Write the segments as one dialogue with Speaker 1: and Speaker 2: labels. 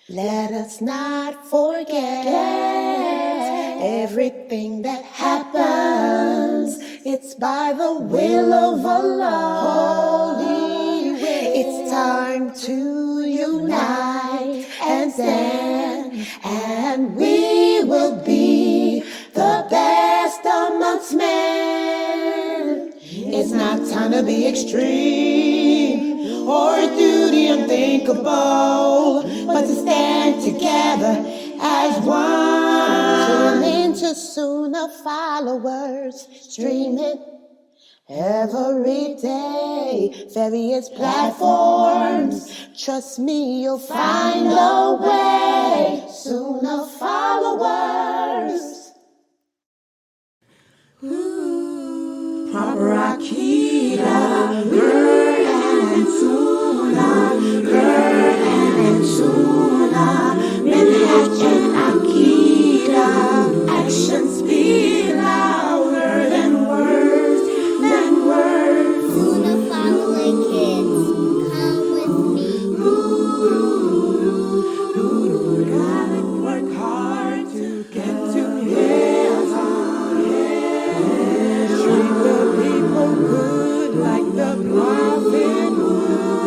Speaker 1: Let us not forget everything that happens. It's by the will of Allah. Holy will. It's time to unite and stand, and we will be the best amongst men. It's not time to be extreme or duty unthinkable, but to stand together as one. Tune into Sunnah followers, streaming every day, various platforms. Trust me, you'll find a way. Sunnah followers. Proper Akida, Quran and Sunnah, Quran and Sunnah, Minhaj and Akida. Actions speak louder than words,
Speaker 2: Sunnah following kids, come with me.
Speaker 1: Gotta work hard to get to heaven. Treat the people good like the prophet would.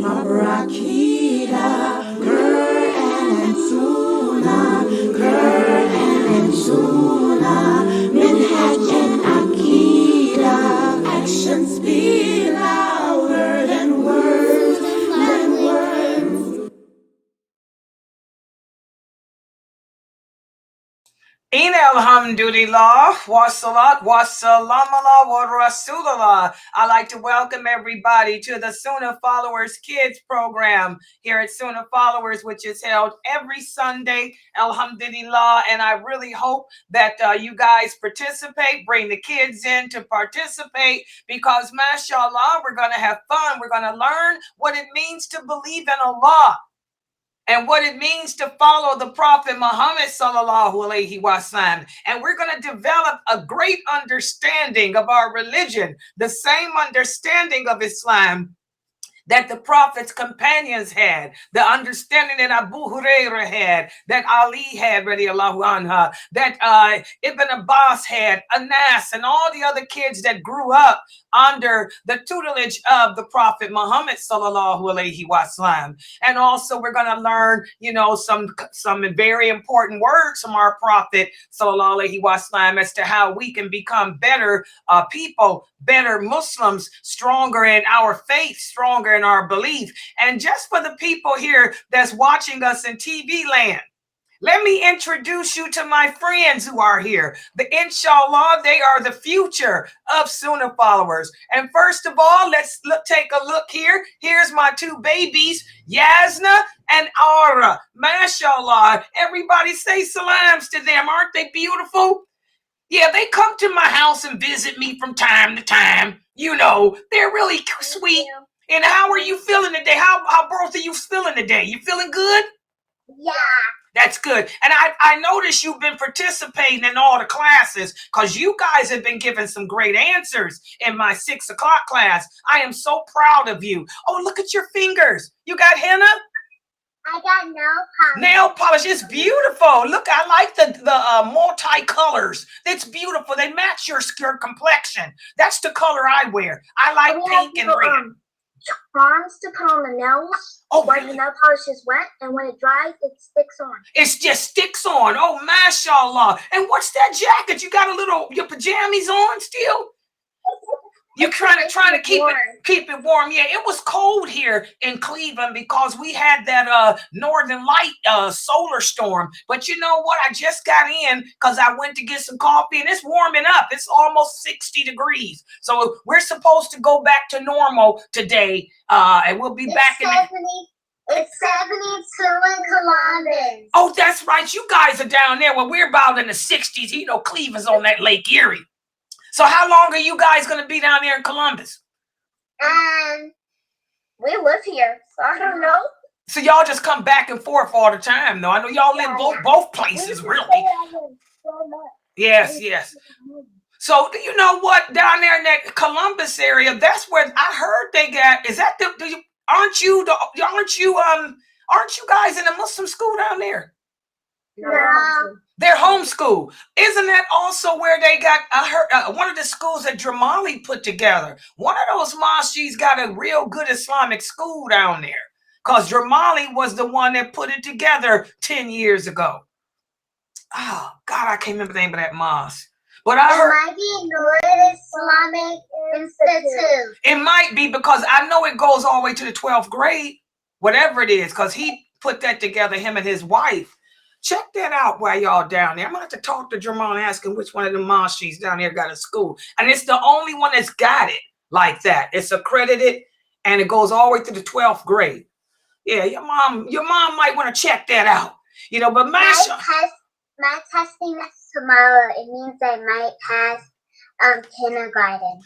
Speaker 1: Proper Akida, Quran and Sunnah, Quran and Sunnah, Minhaj and Akida. Actions speak louder than words,
Speaker 3: In alhamdulillah, wa salat wa salam ala wa rasulullah. I'd like to welcome everybody to the Sunnah Followers Kids program here at Sunnah Followers, which is held every Sunday, alhamdulillah. And I really hope that you guys participate, bring the kids in to participate, because mashallah, we're going to have fun. We're going to learn what it means to believe in Allah, and what it means to follow the Prophet Muhammad sallallahu alaihi wasallam. And we're going to develop a great understanding of our religion, the same understanding of Islam that the Prophet's companions had, the understanding that Abu Hurairah had, that Ali had, radiallahu anha, that Ibn Abbas had, Anas, and all the other kids that grew up under the tutelage of the Prophet Muhammad sallallahu alaihi wasallam. And also we're going to learn, some very important words from our Prophet sallallahu alaihi wasallam as to how we can become better people, better Muslims, stronger in our faith, stronger in our belief. And just for the people here that's watching us in TV land, let me introduce you to my friends who are here. Inshallah, they are the future of Sunnah followers. And first of all, let's take a look here. Here's my two babies, Yasna and Ara. Mashallah. Everybody say salams to them. Aren't they beautiful? Yeah, they come to my house and visit me from time to time. They're really sweet. And how are you feeling today? How both of you feeling today? You feeling good?
Speaker 2: Yeah.
Speaker 3: That's good. And I noticed you've been participating in all the classes, because you guys have been giving some great answers in my 6 o'clock class. I am so proud of you. Oh, look at your fingers. You got henna?
Speaker 2: I got nail polish.
Speaker 3: Nail polish is beautiful. Look, I like the multi-colors. It's beautiful. They match your complexion. That's the color I wear. I like pink and red.
Speaker 2: Charms to put on the nails. When the nail polish is wet, and when it dries, it sticks on.
Speaker 3: It just sticks on. Oh, mashallah. And what's that jacket? You got your pajamas on still? You're trying to keep it warm. Yeah, it was cold here in Cleveland because we had that northern light solar storm. But you know what? I just got in because I went to get some coffee, and it's warming up. It's almost 60 degrees. So we're supposed to go back to normal today, and we'll be back in.
Speaker 2: It's 72 in Columbus.
Speaker 3: Oh, that's right. You guys are down there. Well, we're about in the 60s. Cleveland's on that Lake Erie. So how long are you guys going to be down there in Columbus?
Speaker 2: We live here, so I don't know.
Speaker 3: So y'all just come back and forth all the time, though. I know y'all live both places, really. Yes. So you know what? Down there in that Columbus area, that's where I heard they got. Is that aren't you Aren't you guys in a Muslim school down there?
Speaker 2: No.
Speaker 3: They're homeschooled. Isn't that also where they got, I heard, one of the schools that Jamali put together? One of those mosques got a real good Islamic school down there. Because Jamali was the one that put it together 10 years ago. Oh, God, I can't remember the name of that mosque. But I heard
Speaker 2: It might be North Islamic Institute.
Speaker 3: it might be, because I know it goes all the way to the 12th grade, whatever it is, because he put that together, him and his wife. Check that out while y'all down there. I'm going to have to talk to Jamal and ask him which one of the mosques down there got a school. And it's the only one that's got it like that. It's accredited, and it goes all the way to the 12th grade. Yeah, your mom might want to check that out. You know, but
Speaker 2: My testing is tomorrow. It means I might pass kindergarten.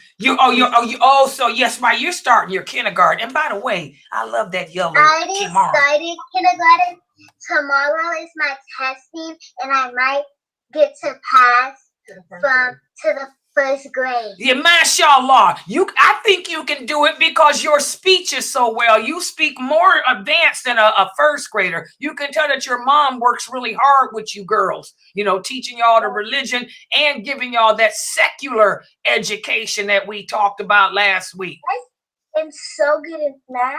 Speaker 3: So yes, right, you're starting your kindergarten. And by the way, I love that yellow
Speaker 2: I already
Speaker 3: Kimara.
Speaker 2: started kindergarten. Tomorrow is my testing, and I might get to pass to the first grade.
Speaker 3: Yeah, mashallah. I think you can do it because your speech is so well. You speak more advanced than a first grader. You can tell that your mom works really hard with you girls, you know, teaching y'all the religion and giving y'all that secular education that we talked about last week.
Speaker 2: I'm so good at math.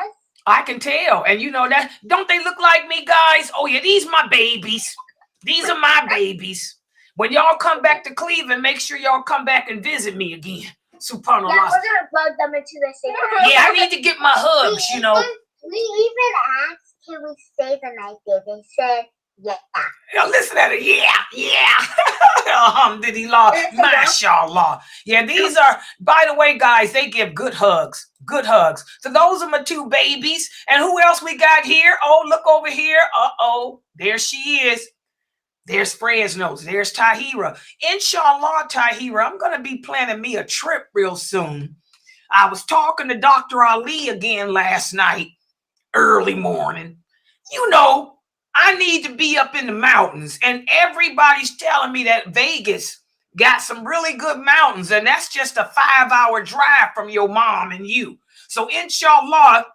Speaker 3: I can tell. And you know that, don't they look like me, guys? Oh yeah, these my babies. These are my babies. When y'all come back to Cleveland, make sure y'all come back and visit me again. Subhanallah.
Speaker 2: Yeah, we're gonna plug them into the same.
Speaker 3: Yeah, I need to get my hugs, you know.
Speaker 2: We even asked, can we stay the night there? They said, yeah.
Speaker 3: Yo, listen at it. Yeah. Alhamdulillah. Mashallah. Yeah, these are, by the way, guys, they give good hugs. Good hugs. So those are my two babies. And who else we got here? Oh, look over here. Uh-oh. There she is. There's Fresno's. There's Tahira. Inshallah, Tahira, I'm going to be planning me a trip real soon. I was talking to Dr. Ali again last night, early morning. You know, I need to be up in the mountains, and everybody's telling me that Vegas got some really good mountains, and that's just a 5-hour drive from your mom and you. So inshallah,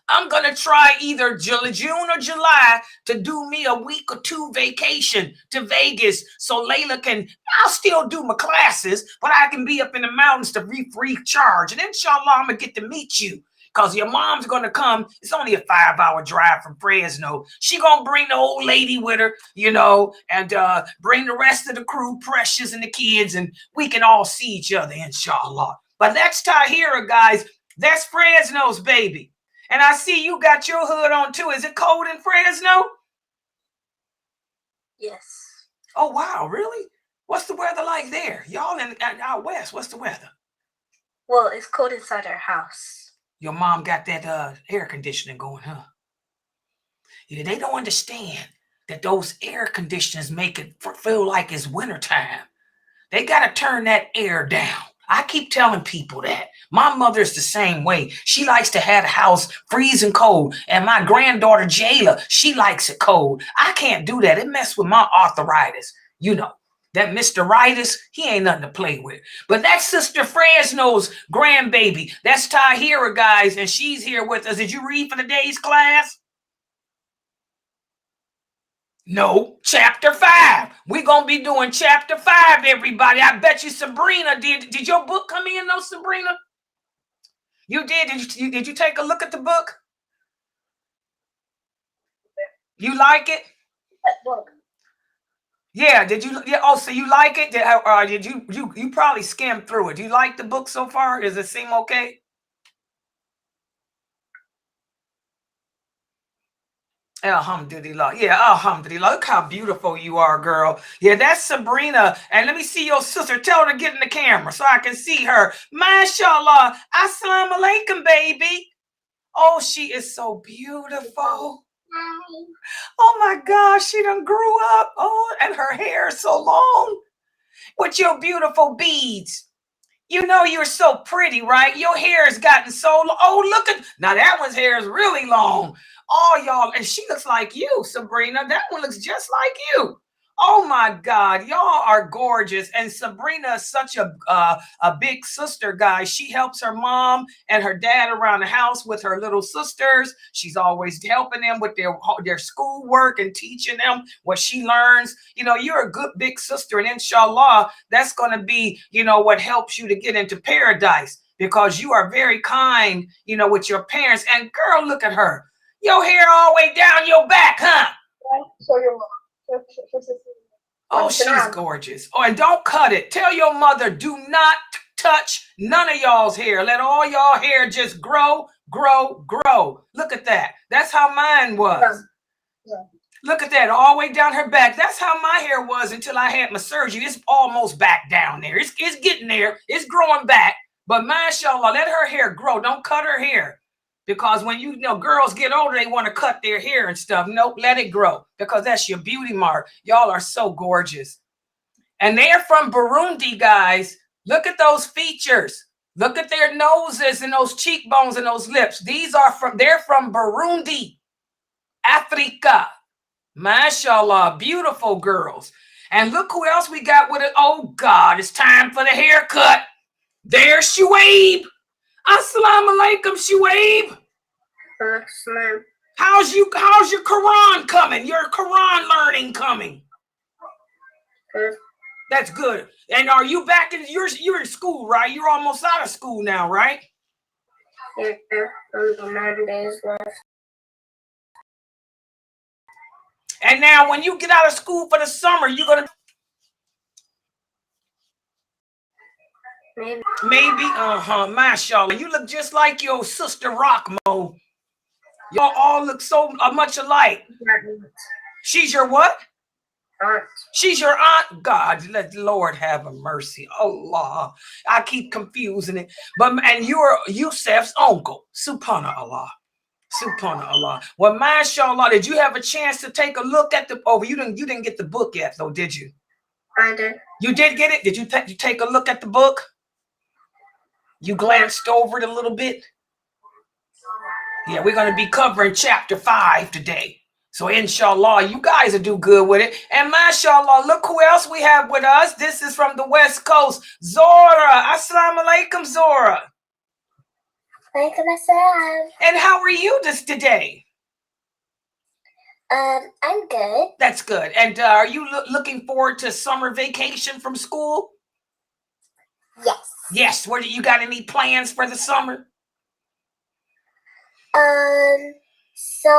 Speaker 3: I'm going to try either June or July to do me a week or two vacation to Vegas so Layla can, I'll still do my classes, but I can be up in the mountains to recharge. And inshallah, I'm going to get to meet you because your mom's going to come. It's only a 5-hour drive from Fresno. She going to bring the old lady with her, you know, and bring the rest of the crew, Precious and the kids, and we can all see each other, inshallah. But that's Tahira, guys. That's Fresno's baby. And I see you got your hood on too. Is it cold in Fresno?
Speaker 4: Yes.
Speaker 3: Oh, wow. Really? What's the weather like there? Y'all out west, what's the weather?
Speaker 4: Well, it's cold inside our house.
Speaker 3: Your mom got that air conditioning going, huh? Yeah, they don't understand that those air conditioners make it feel like it's wintertime. They got to turn that air down. I keep telling people that. My mother's the same way. She likes to have the house freezing cold. And my granddaughter, Jayla, she likes it cold. I can't do that. It messes with my arthritis. You know, that Mr. Ritis, he ain't nothing to play with. But that's Sister Fresno's grandbaby. That's Tahira, guys, and she's here with us. Did you read for today's class? No, chapter 5. We're going to be doing chapter 5, everybody. I bet you Sabrina did. Did your book come in, though, Sabrina? You did. Did you take a look at the book? You like it?
Speaker 2: What book?
Speaker 3: Yeah, did you? Yeah, oh, so you like it? Did you probably skimmed through it. Do you like the book so far? Does it seem okay? Alhamdulillah. Yeah, alhamdulillah. Look how beautiful you are, girl. Yeah, that's Sabrina. And let me see your sister. Tell her to get in the camera so I can see her. MashaAllah. Assalamu alaikum, baby. Oh, she is so beautiful.
Speaker 2: Hi.
Speaker 3: Oh, my gosh. She done grew up. Oh, and her hair is so long. With your beautiful beads. You know you're so pretty, right? Your hair has gotten so long. Oh, look at, now that one's hair is really long. Oh, y'all, and she looks like you, Sabrina. That one looks just like you. Oh my God, y'all are gorgeous. And Sabrina is such a big sister, guys. She helps her mom and her dad around the house with her little sisters. She's always helping them with their schoolwork and teaching them what she learns. You know, you're a good big sister, and inshallah, that's going to be, you know, what helps you to get into paradise, because you are very kind, you know, with your parents. And girl, look at her. Your hair all the way down your back, huh?
Speaker 2: Show your mom.
Speaker 3: Oh, she's gorgeous. Oh, and don't cut it. Tell your mother, do not touch none of y'all's hair. Let all y'all hair just grow, grow, grow. Look at that. That's how mine was.
Speaker 2: Yeah.
Speaker 3: Look at that, all the way down her back. That's how my hair was until I had my surgery. It's almost back down there. It's getting there. It's growing back. But mashallah, let her hair grow. Don't cut her hair. Because when you know girls get older, they want to cut their hair and stuff. Nope, let it grow, because that's your beauty mark. Y'all are so gorgeous. And they're from Burundi, guys. Look at those features. Look at their noses and those cheekbones and those lips. They're from Burundi, Africa. Mashallah, beautiful girls. And look who else we got with it. Oh God, it's time for the haircut. There's Shuaib. Assalamu alaikum, Shuaib. How's your Quran coming? Your Quran learning coming?
Speaker 2: Good.
Speaker 3: That's good. And are you back in you're in school, right? You're almost out of school now, right?
Speaker 2: Yeah, only 9 days left.
Speaker 3: And now when you get out of school for the summer, you're gonna maybe mashallah. You look just like your sister Rockmo. Y'all all look so much alike. She's your what?
Speaker 2: Aunt.
Speaker 3: She's your aunt. God, let the Lord have a mercy. Allah. I keep confusing it. And you're Yusef's uncle. Subhanallah. Subhanallah. Well, mashallah, did you have a chance to take a look at you didn't get the book yet, though, did you?
Speaker 2: I did.
Speaker 3: You did get it? Did you take a look at the book? You glanced over it a little bit? Yeah, we're going to be covering chapter 5 today. So inshallah, you guys will do good with it. And mashallah, look who else we have with us. This is from the West Coast, Zora. Assalamu alaikum, Zora.
Speaker 2: Alaikum assalam.
Speaker 3: And how are you today?
Speaker 2: I'm good.
Speaker 3: That's good. And are you looking forward to summer vacation from school?
Speaker 2: Yes.
Speaker 3: Yes. What do you got any plans for the summer?
Speaker 2: So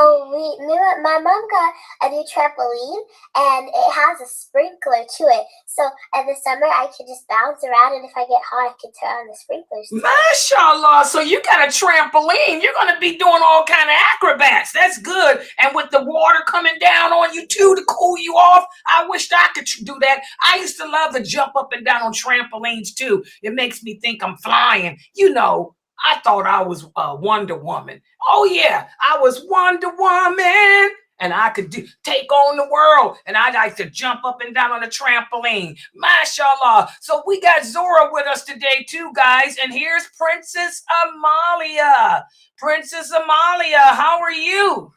Speaker 2: my mom got a new trampoline, and it has a sprinkler to it. So in the summer, I can just bounce around, and if I get hot, I can turn on the sprinklers.
Speaker 3: Mashallah. So you got a trampoline. You're going to be doing all kind of acrobats. That's good. And with the water coming down on you too to cool you off, I wished I could do that. I used to love to jump up and down on trampolines too. It makes me think I'm flying. You know, I thought I was Wonder Woman. Oh yeah, I was Wonder Woman, and I could take on the world. And I like to jump up and down on a trampoline. Mashallah. So we got Zora with us today too, guys. And here's Princess Amalia. Princess Amalia, how are you?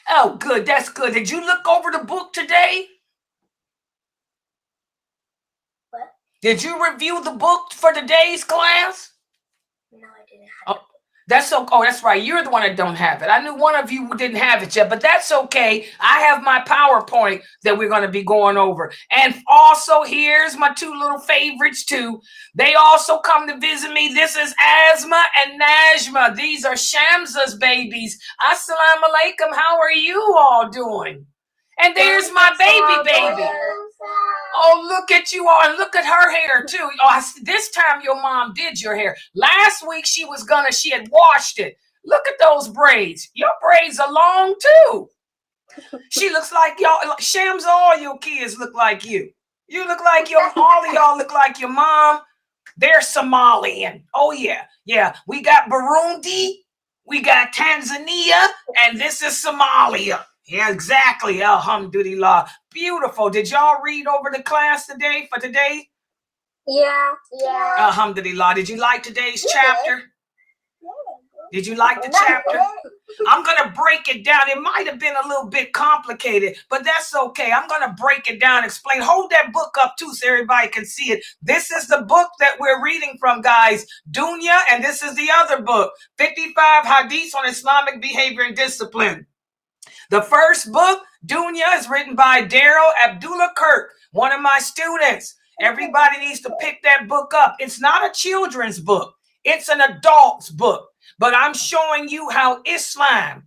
Speaker 3: Oh, good. That's good. Did you look over the book today? Did you review the book for today's class?
Speaker 2: No, I didn't.
Speaker 3: That's okay. Oh, that's right. You're the one that don't have it. I knew one of you didn't have it yet, but that's okay. I have my PowerPoint that we're going to be going over. And also, here's my two little favorites too. They also come to visit me. This is Asma and Najma. These are Shamsa's babies. Assalamu alaikum. How are you all doing? And there's my baby. Oh, look at you all. And look at her hair, too. Oh, this time your mom did your hair. Last week she had washed it. Look at those braids. Your braids are long, too. She looks like y'all. Shams, all your kids look like you. You look like all of y'all look like your mom. They're Somalian. Oh, yeah. Yeah. We got Burundi. We got Tanzania. And this is Somalia. Yeah, exactly. Alhamdulillah. Beautiful. Did y'all read over the class today for today?
Speaker 2: Yeah.
Speaker 3: Alhamdulillah. Did you like today's chapter? Did you like the chapter? I'm going to break it down. It might have been a little bit complicated, but that's okay. I'm going to break it down, explain. Hold that book up too so everybody can see it. This is the book that we're reading from, guys, Dunya, and this is the other book, 55 Hadiths on Islamic Behavior and Discipline. The first book, Dunya, is written by Daryl Abdullah Kirk, one of my students. Everybody needs to pick that book up. It's not a children's book. It's an adult's book. But I'm showing you how Islam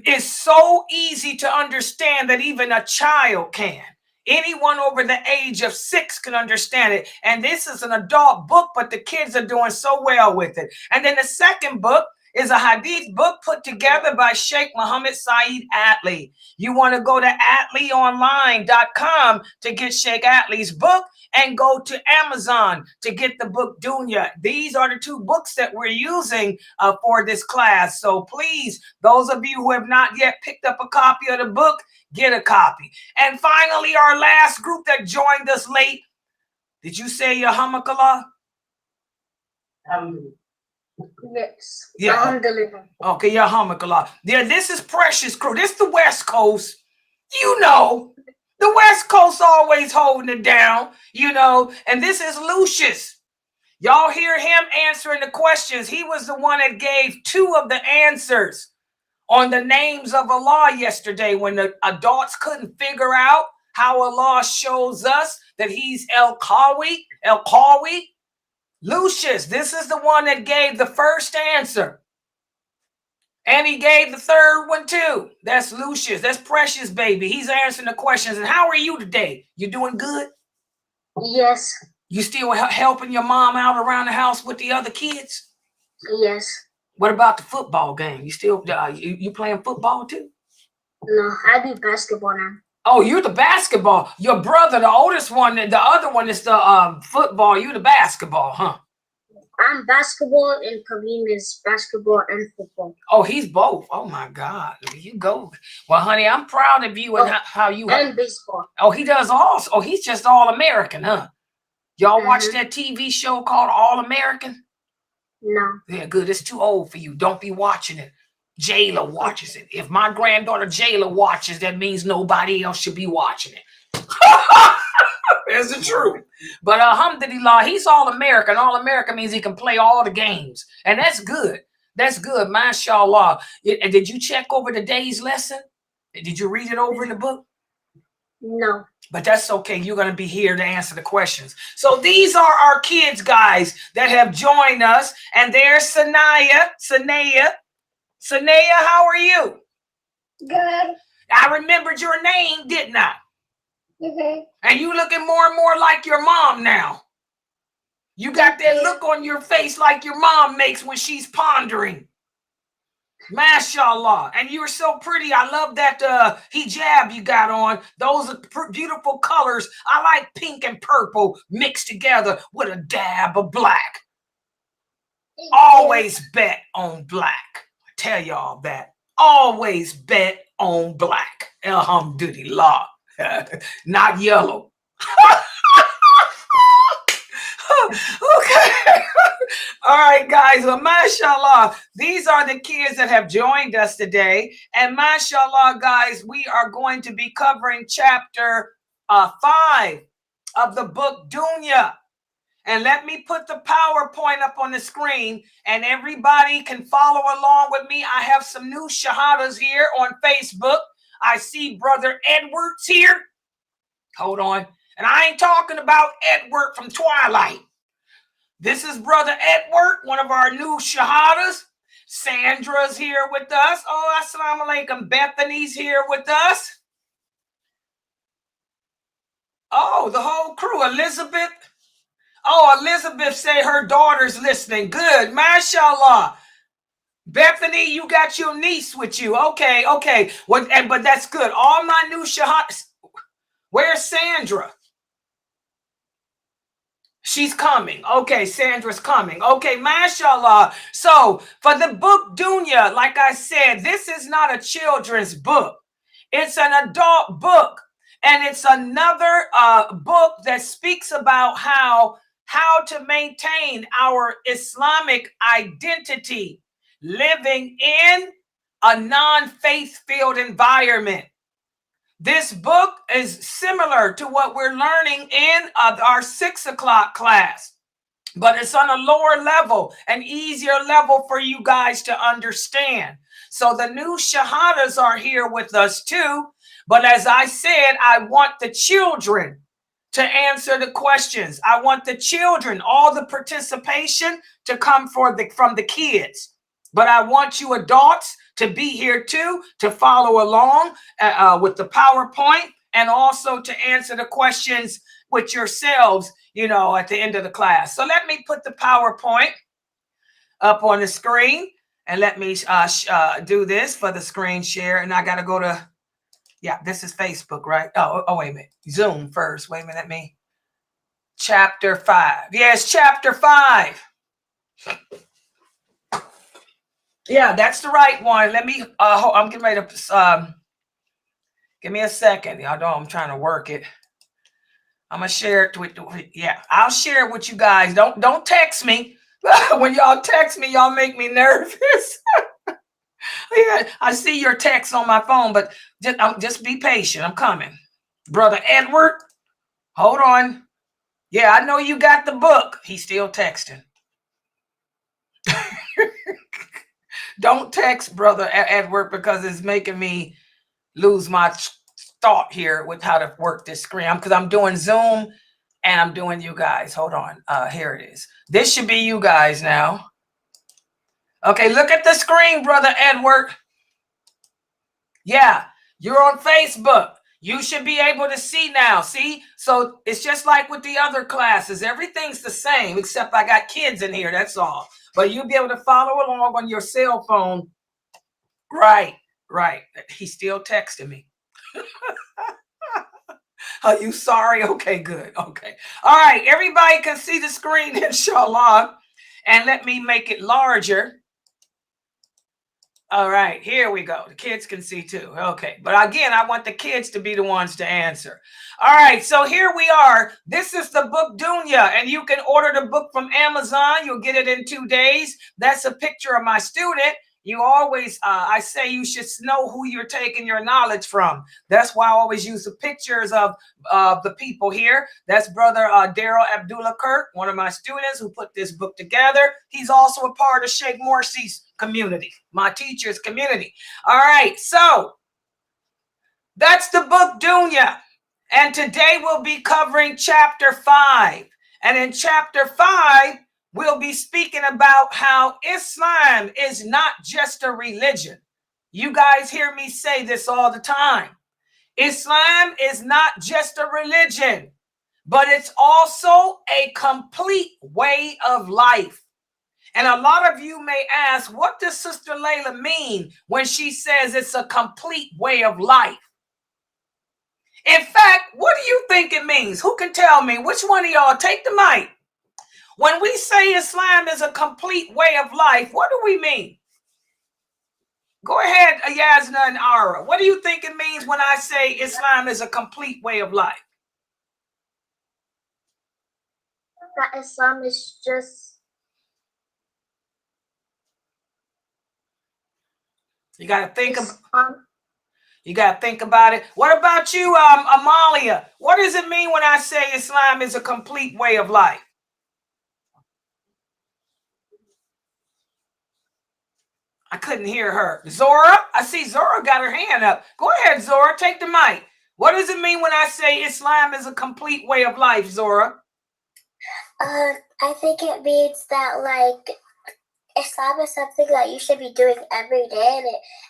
Speaker 3: is so easy to understand that even a child can. Anyone over the age of 6 can understand it. And this is an adult book, but the kids are doing so well with it. And then the second book is a hadith book put together by Sheikh Muhammad Saeed Atli. You want to go to atliionline.com to get Sheikh Atli's book, and go to Amazon to get the book Dunya. These are the two books that we're using for this class. So please, those of you who have not yet picked up a copy of the book, get a copy. And finally, our last group that joined us late. Did you say Yahamakallah?
Speaker 4: Yes.
Speaker 3: Yeah. Okay, Yahamakallah. Yeah, this is Precious Crew. This is the West Coast. You know. The West Coast always holding it down, you know, and this is Lucius. Y'all hear him answering the questions. He was the one that gave 2 of the answers on the names of Allah yesterday when the adults couldn't figure out how Allah shows us that he's El-Qawi. Lucius, this is the one that gave the first answer. And he gave the third one too. That's Lucius. That's Precious, baby. He's answering the questions. And how are you today? You doing good?
Speaker 4: Yes.
Speaker 3: You still helping your mom out around the house with the other kids?
Speaker 4: Yes.
Speaker 3: What about the football game? You still you playing football too?
Speaker 4: No, I do basketball now.
Speaker 3: Oh, you're the basketball. Your brother, the oldest one, the other one is the football. You the basketball, huh?
Speaker 4: I'm basketball and Kareem is basketball and football.
Speaker 3: Oh, he's both. Oh my God. You go. Well, honey, I'm proud of you and how you
Speaker 4: and baseball.
Speaker 3: Oh, he does also. Oh, he's just All-American, huh? Y'all watch that TV show called All-American?
Speaker 4: No.
Speaker 3: Yeah, good. It's too old for you. Don't be watching it. Jayla watches it. If my granddaughter Jayla watches, that means nobody else should be watching it. That's the truth. But alhamdulillah, he's All-American. All-American means he can play all the games. And that's good. That's good, mashallah. And did you check over the day's lesson? Did you read it over in the book?
Speaker 4: No.
Speaker 3: But that's okay. You're going to be here to answer the questions. So these are our kids, guys, that have joined us. And there's Sanaya. Sanaya, how are you?
Speaker 4: Good.
Speaker 3: I remembered your name, didn't I?
Speaker 4: Mm-hmm.
Speaker 3: And you looking more and more like your mom now. You got that look on your face like your mom makes when she's pondering. Mashallah. And you're so pretty. I love that hijab you got on. Those are beautiful colors. I like pink and purple mixed together with a dab of black. Always bet on black. I tell y'all that. Always bet on black. Alhamdulillah. Not yellow. Okay. All right, guys. Well, mashallah, these are the kids that have joined us today. And mashallah, guys, we are going to be covering chapter 5 of the book Dunya. And let me put the PowerPoint up on the screen and everybody can follow along with me. I have some new shahadas here on Facebook. I see Brother Edwards here. Hold on. And I ain't talking about Edward from Twilight. This is Brother Edward, one of our new shahadas. Sandra's here with us. Oh, assalamu alaikum. Bethany's here with us. Oh, the whole crew. Elizabeth. Oh, Elizabeth say her daughter's listening. Good. Mashallah. Bethany, you got your niece with you. Okay. But that's good. All my new shahadas. Where's Sandra? She's coming. Okay, Sandra's coming. Okay, mashallah. So for the book Dunya, like I said, this is not a children's book. It's an adult book. And it's another book that speaks about how to maintain our Islamic identity. living in a non-faith-filled environment. This book is similar to what we're learning in our 6 o'clock class, but it's on a lower level, an easier level for you guys to understand. So the new shahadas are here with us too. But as I said, I want the children to answer the questions. I want the children, all the participation to come from the kids. But I want you adults to be here too, to follow along with the PowerPoint, and also to answer the questions with yourselves, at the end of the class. So let me put the PowerPoint up on the screen, and let me do this for the screen share. And I got to go to, this is Facebook, right? Oh, wait a minute. Zoom first. Wait a minute. Chapter 5. Yes, chapter 5. Yeah, that's the right one. Let me, I'm getting ready to, give me a second. Y'all know I'm trying to work it. I'm going to share it with, I'll share it with you guys. Don't text me. When y'all text me, y'all make me nervous. Yeah, I see your text on my phone, but just be patient. I'm coming. Brother Edward, hold on. Yeah, I know you got the book. He's still texting. Don't text Brother Edward, because it's making me lose my thought here with how to work this screen. Because I'm doing Zoom and I'm doing you guys. Hold on. Here it is. This should be you guys now. Okay, look at the screen, Brother Edward. Yeah, you're on Facebook. You should be able to see now. See? So it's just like with the other classes. Everything's the same, except I got kids in here. That's all. But you'll be able to follow along on your cell phone. Right. He's still texting me. Are you sorry? Okay, good. Okay. All right. Everybody can see the screen, inshallah. And let me make it larger. All right, here we go. The kids can see too. Okay, but again, I want the kids to be the ones to answer. All right, so here we are. This is the book Dunya, and you can order the book from Amazon. You'll get it in 2 days. That's a picture of my student. You always, I say you should know who you're taking your knowledge from. That's why I always use the pictures of the people here. That's Brother Daryl Abdullah Kirk, one of my students who put this book together. He's also a part of Sheikh Morsi's community, my teacher's community. All right, so that's the book Dunya. And today we'll be covering chapter 5. And in chapter 5, we'll be speaking about how Islam is not just a religion. You guys hear me say this all the time. Islam is not just a religion, but it's also a complete way of life. And a lot of you may ask, what does Sister Laila mean when she says it's a complete way of life? In fact, what do you think it means? Who can tell me? Which one of y'all? Take the mic. When we say Islam is a complete way of life, what do we mean? Go ahead, Yasna and Ara. What do you think it means when I say Islam is a complete way of life?
Speaker 4: That Islam is just...
Speaker 3: You got to think about it. What about you, Amalia? What does it mean when I say Islam is a complete way of life? I couldn't hear her. Zora? I see Zora got her hand up. Go ahead, Zora. Take the mic. What does it mean when I say Islam is a complete way of life, Zora?
Speaker 2: I think it means that, Islam is something that you should be doing every day,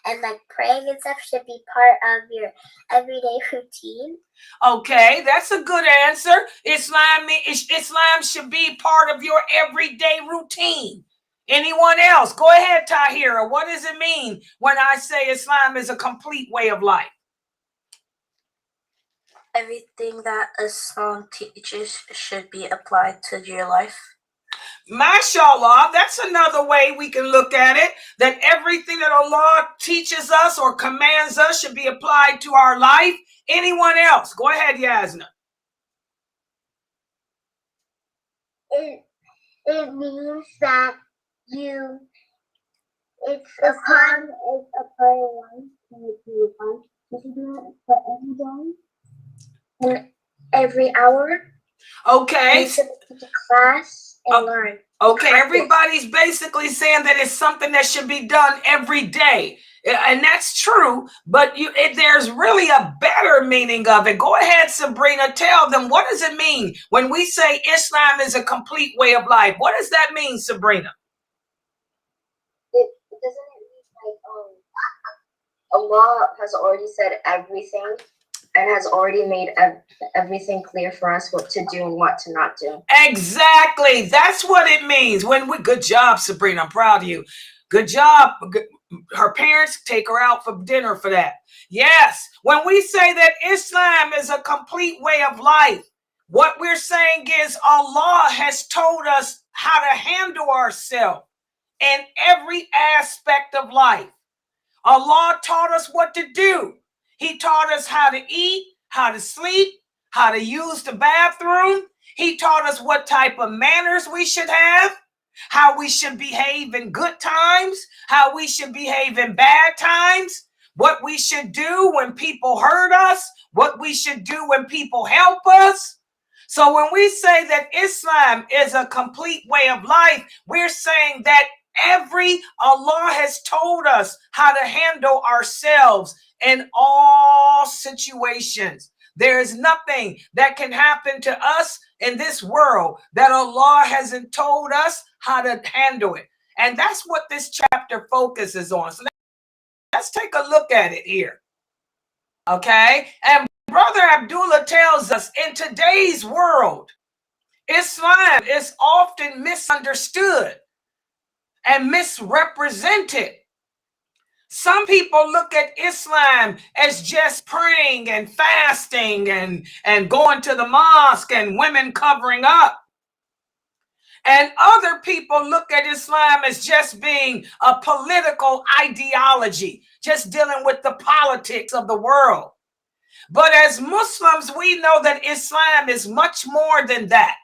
Speaker 2: and praying and stuff should be part of your everyday routine.
Speaker 3: Okay, that's a good answer. Islam should be part of your everyday routine. Anyone else? Go ahead, Tahira. What does it mean when I say Islam is a complete way of life?
Speaker 5: Everything that Islam teaches should be applied to your life.
Speaker 3: MashaAllah, that's another way we can look at it, that everything that Allah teaches us or commands us should be applied to our life. Anyone else? Go ahead, Yasna.
Speaker 2: It means that you
Speaker 4: It's a prayer one. Can you find? You should do it for every day and every hour.
Speaker 3: Okay.
Speaker 4: You should go to class and learn.
Speaker 3: Okay, everybody's basically saying that it's something that should be done every day. And that's true, but there's really a better meaning of it. Go ahead, Sabrina, tell them, what does it mean when we say Islam is a complete way of life? What does that mean, Sabrina?
Speaker 6: It doesn't mean like Allah has already said everything and has already made everything clear for us what to do and what to not do.
Speaker 3: Exactly. That's what it means. Good job, Sabrina. I'm proud of you. Good job. Her parents take her out for dinner for that. Yes. When we say that Islam is a complete way of life, what we're saying is Allah has told us how to handle ourselves in every aspect of life. Allah taught us what to do. He taught us how to eat, how to sleep, how to use the bathroom. He taught us what type of manners we should have, how we should behave in good times, how we should behave in bad times, what we should do when people hurt us, what we should do when people help us. So when we say that Islam is a complete way of life, we're saying that Allah has told us how to handle ourselves in all situations. There is nothing that can happen to us in this world that Allah hasn't told us how to handle it. And that's what this chapter focuses on. So let's take a look at it here. Okay. And Brother Abdullah tells us in today's world, Islam is often misunderstood and misrepresented. Some people look at Islam as just praying and fasting and going to the mosque and women covering up. And other people look at Islam as just being a political ideology, just dealing with the politics of the world. But as Muslims, we know that Islam is much more than that.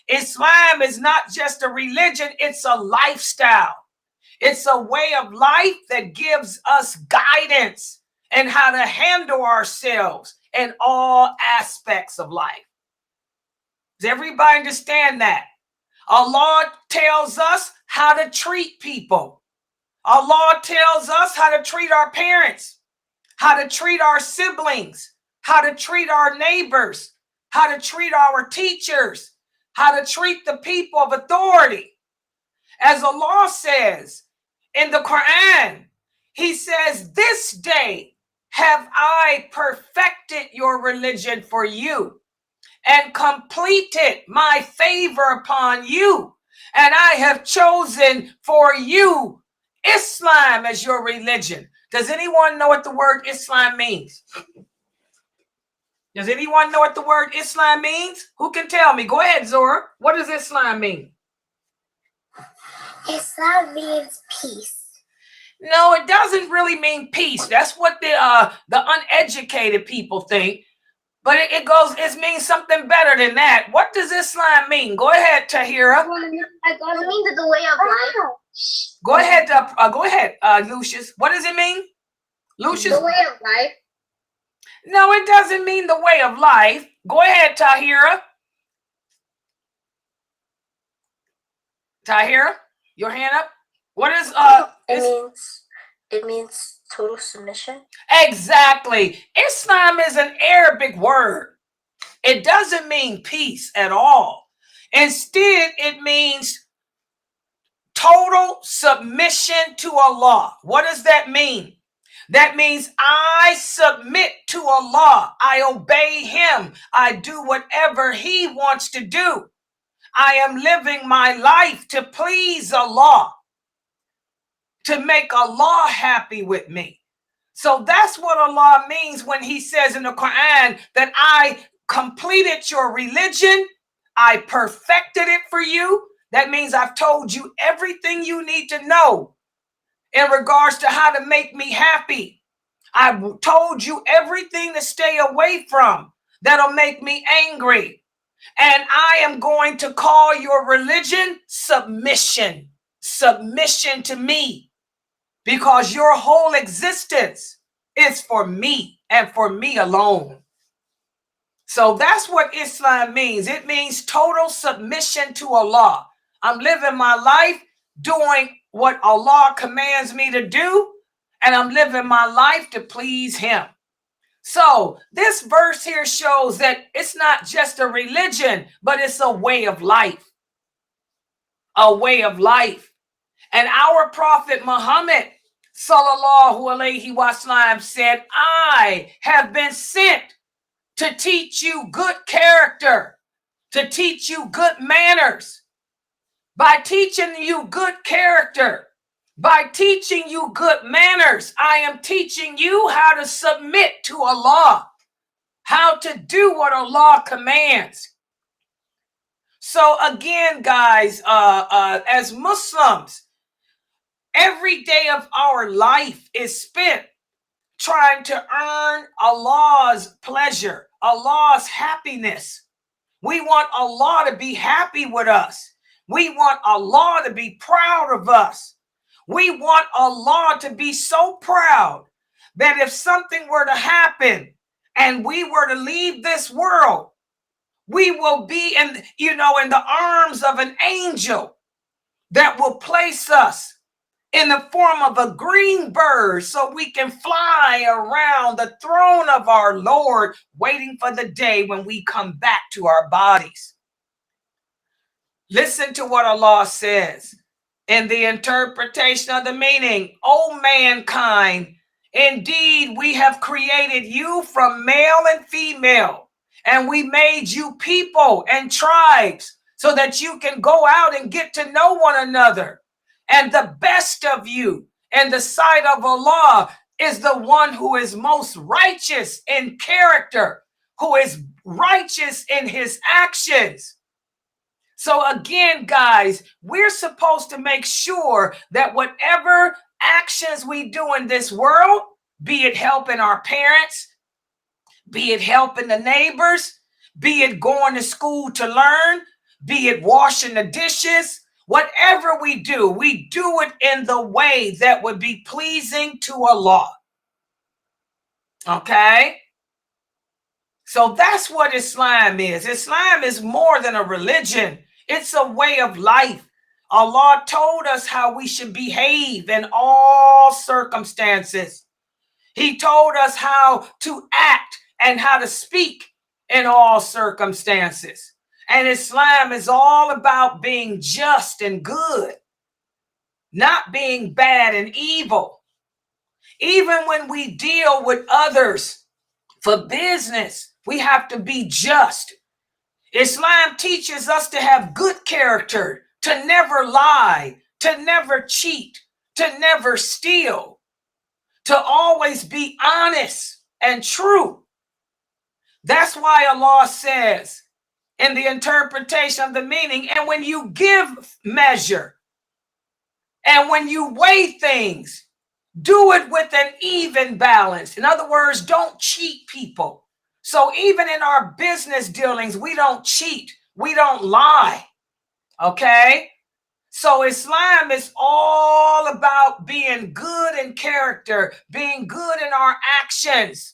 Speaker 3: Islam is not just a religion, it's a lifestyle. It's a way of life that gives us guidance and how to handle ourselves in all aspects of life. Does everybody understand that? Allah tells us how to treat people. Allah tells us how to treat our parents, how to treat our siblings, how to treat our neighbors, how to treat our teachers, how to treat the people of authority. As Allah says in the Quran, He says, "This day have I perfected your religion for you and completed my favor upon you. And I have chosen for you Islam as your religion." Does anyone know what the word Islam means? Does anyone know what the word Islam means? Who can tell me? Go ahead, Zora. What does Islam mean?
Speaker 2: Islam means peace.
Speaker 3: No, it doesn't really mean peace. That's what the uneducated people think. But it means something better than that. What does Islam mean? Go ahead, Tahira.
Speaker 4: It means the way of life.
Speaker 3: Go ahead, Lucius. What does it mean? Lucius?
Speaker 4: The way of life.
Speaker 3: No, it doesn't mean the way of life. Go ahead, Tahira. Tahira, your hand up. What is
Speaker 5: it means total submission.
Speaker 3: Exactly. Islam is an Arabic word. It doesn't mean peace at all. Instead, it means total submission to Allah. What does that mean? That means I submit to Allah. I obey Him. I do whatever He wants to do. I am living my life to please Allah, to make Allah happy with me. So that's what Allah means when He says in the Quran that I completed your religion. I perfected it for you. That means I've told you everything you need to know in regards to how to make me happy. I've told you everything to stay away from that'll make me angry. And I am going to call your religion submission. Submission to me. because your whole existence is for me and for me alone. So that's what Islam means. It means total submission to Allah. I'm living my life doing what Allah commands me to do, and I'm living my life to please Him. So this verse here shows that it's not just a religion, but it's a way of life. A way of life. And our Prophet Muhammad, sallallahu alaihi wasallam, said, I have been sent to teach you good character, to teach you good manners. By teaching you good character, by teaching you good manners, I am teaching you how to submit to Allah, how to do what Allah commands. So again, guys, as Muslims, every day of our life is spent trying to earn Allah's pleasure, Allah's happiness. We want Allah to be happy with us. We want Allah to be proud of us. We want Allah to be so proud that if something were to happen and we were to leave this world, we will be in the arms of an angel that will place us in the form of a green bird so we can fly around the throne of our Lord, waiting for the day when we come back to our bodies. Listen to what Allah says in the interpretation of the meaning. O mankind, indeed we have created you from male and female, and we made you people and tribes so that you can go out and get to know one another. And the best of you in the sight of Allah is the one who is most righteous in character, who is righteous in his actions. So again, guys, we're supposed to make sure that whatever actions we do in this world, be it helping our parents, be it helping the neighbors, be it going to school to learn, be it washing the dishes, whatever we do it in the way that would be pleasing to Allah. Okay? So that's what Islam is. Islam is more than a religion. It's a way of life. Allah told us how we should behave in all circumstances. He told us how to act and how to speak in all circumstances. And Islam is all about being just and good, not being bad and evil. Even when we deal with others for business, we have to be just. Islam teaches us to have good character, to never lie, to never cheat, to never steal, to always be honest and true. That's why Allah says in the interpretation of the meaning, and when you give measure and when you weigh things, do it with an even balance. In other words, don't cheat people. So even in our business dealings, we don't cheat. We don't lie. Okay? So Islam is all about being good in character, being good in our actions,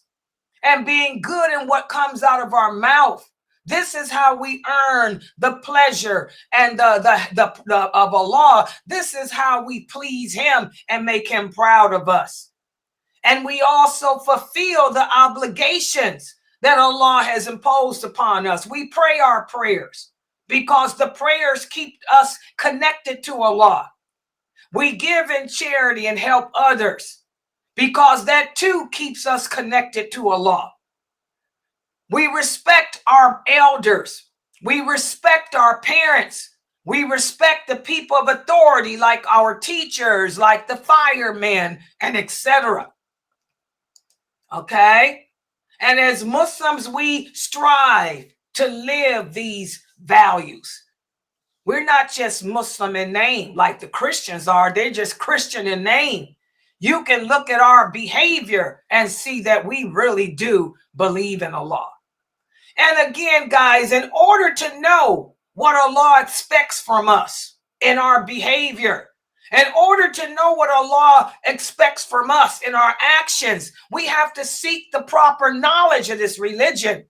Speaker 3: and being good in what comes out of our mouth. This is how we earn the pleasure and the of Allah. This is how we please Him and make Him proud of us. And we also fulfill the obligations that Allah has imposed upon us. We pray our prayers because the prayers keep us connected to Allah. We give in charity and help others because that too keeps us connected to Allah. We respect our elders. We respect our parents. We respect the people of authority like our teachers, like the firemen, and etc. Okay? And as Muslims, we strive to live these values. We're not just Muslim in name like the Christians are. They're just Christian in name. You can look at our behavior and see that we really do believe in Allah. And again, guys, in order to know what Allah expects from us in our behavior In order to know what Allah expects from us in our actions, we have to seek the proper knowledge of this religion.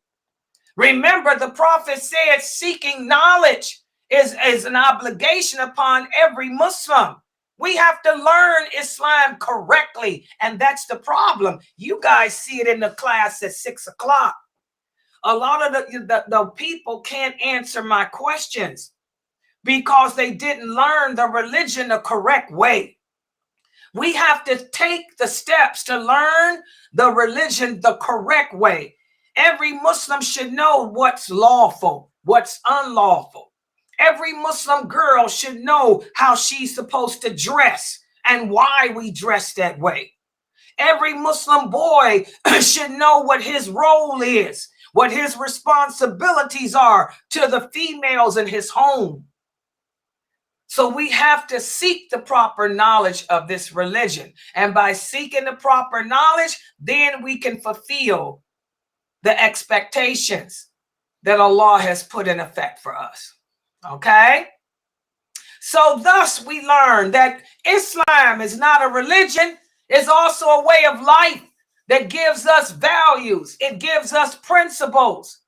Speaker 3: Remember, the Prophet said seeking knowledge is an obligation upon every Muslim. We have to learn Islam correctly, and that's the problem. You guys see it in the class at 6 o'clock. A lot of the people can't answer my questions because they didn't learn the religion the correct way. We have to take the steps to learn the religion the correct way. Every Muslim should know what's lawful, what's unlawful. Every Muslim girl should know how she's supposed to dress and why we dress that way. Every Muslim boy should know what his role is, what his responsibilities are to the females in his home. So we have to seek the proper knowledge of this religion. And by seeking the proper knowledge, then we can fulfill the expectations that Allah has put in effect for us. Okay? So thus we learn that Islam is not a religion, it's also a way of life that gives us values. It gives us principles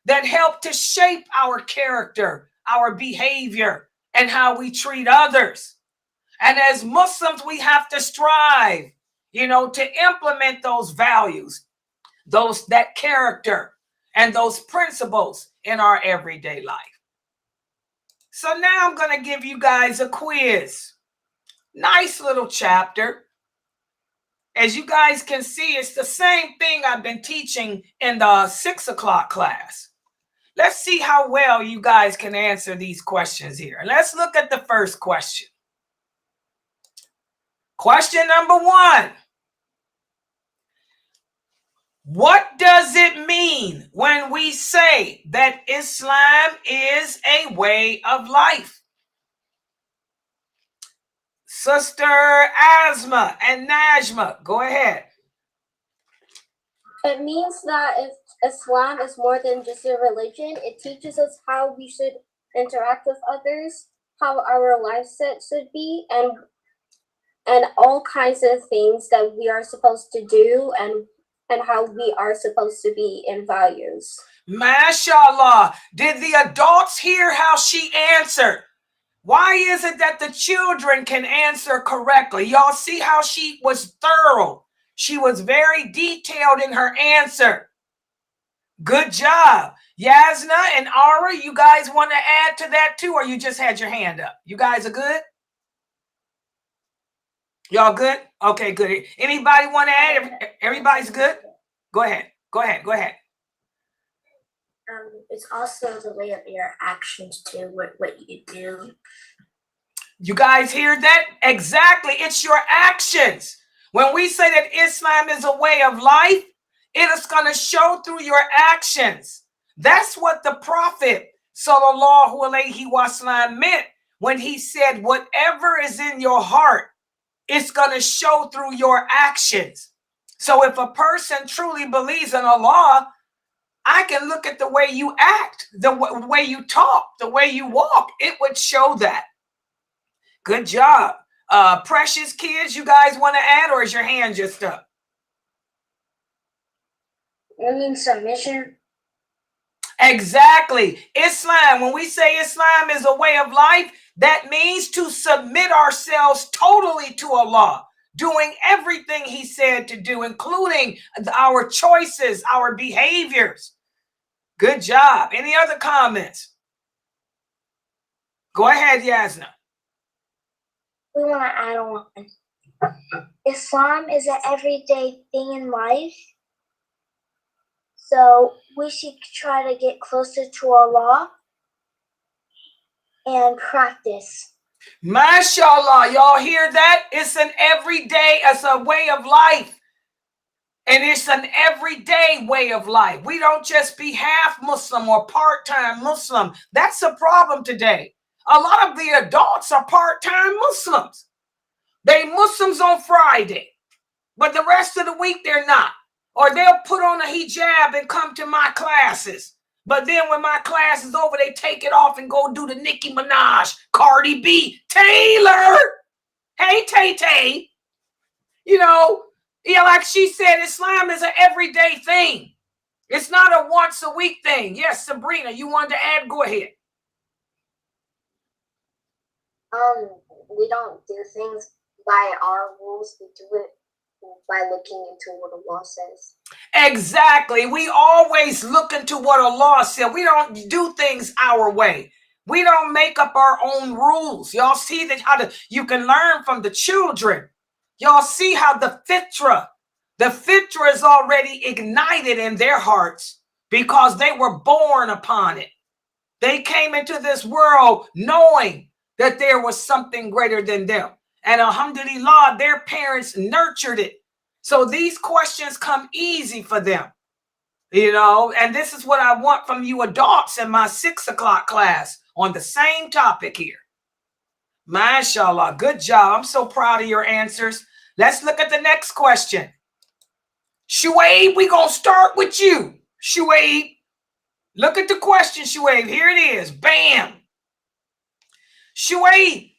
Speaker 3: that help to shape our character, our behavior, and how we treat others. And as Muslims, we have to strive, to implement those values, that character and those principles in our everyday life. So now I'm going to give you guys a quiz. Nice little chapter. As you guys can see, it's the same thing I've been teaching in the 6 o'clock class. Let's see how well you guys can answer these questions here. Let's look at the first question. Question number 1. What does it mean when we say that Islam is a way of life? Sister Asma and Najma, go ahead.
Speaker 4: It means that if Islam is more than just a religion, it teaches us how we should interact with others, how our lifestyle should be, and all kinds of things that we are supposed to do and how we are supposed to be in values.
Speaker 3: MashaAllah. Did the adults hear how she answered? Why is it that the children can answer correctly? Y'all see how she was thorough. She was very detailed in her answer. Good job. Yasna and Ara, you guys want to add to that too, or you just had your hand up? You guys are good? Y'all good? Okay, good. Anybody want to add? Everybody's good? Go ahead.
Speaker 5: It's also the way of your actions too, what you do.
Speaker 3: You guys hear that? Exactly. It's your actions. When we say that Islam is a way of life, it is going to show through your actions. That's what the Prophet sallallahu alaihi wasallam meant when he said, whatever is in your heart, it's going to show through your actions. So if a person truly believes in Allah, I can look at the way you act, the way you talk, the way you walk. It would show that. Good job. Precious kids, you guys want to add, or is your hand just up?
Speaker 4: You mean submission?
Speaker 3: Exactly. Islam, when we say Islam is a way of life, that means to submit ourselves totally to Allah, doing everything he said to do, including our choices, our behaviors. Good job. Any other comments? Go ahead, Yasna.
Speaker 4: We want to add on. Islam is an everyday thing in life. So we should try to get closer to Allah and practice.
Speaker 3: MashaAllah, y'all hear that? It's an everyday, it's a way of life. And it's an everyday way of life. We don't just be half Muslim or part-time Muslim. That's a problem today. A lot of the adults are part-time Muslims. They Muslims on Friday, but the rest of the week they're not. Or they'll put on a hijab and come to my classes. But then when my class is over, they take it off and go do the Nicki Minaj, Cardi B, Taylor. Hey, Tay-Tay. You know, yeah, like she said, Islam is an everyday thing. It's not a once a week thing. Yes, Sabrina, you wanted to add? Go ahead.
Speaker 6: We don't do things by our rules. We do it by looking into what Allah says.
Speaker 3: Exactly. We always look into what Allah said. We don't do things our way. We don't make up our own rules. Y'all see that you can learn from the children. Y'all see how the fitra is already ignited in their hearts because they were born upon it. They came into this world knowing that there was something greater than them. And alhamdulillah, their parents nurtured it. So these questions come easy for them, you know, and this is what I want from you adults in my 6 o'clock class on the same topic here. MashaAllah, good job. I'm so proud of your answers. Let's look at the next question. Shuaib, we're going to start with you. Shuaib, look at the question, Shuaib. Here it is. Bam. Shuaib,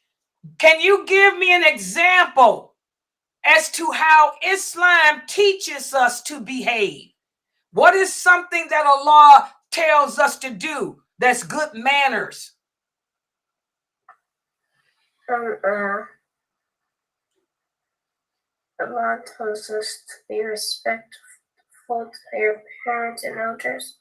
Speaker 3: can you give me an example as to how Islam teaches us to behave? What is something that Allah tells us to do that's good manners?
Speaker 5: Allah tells us to be respectful to your parents and elders.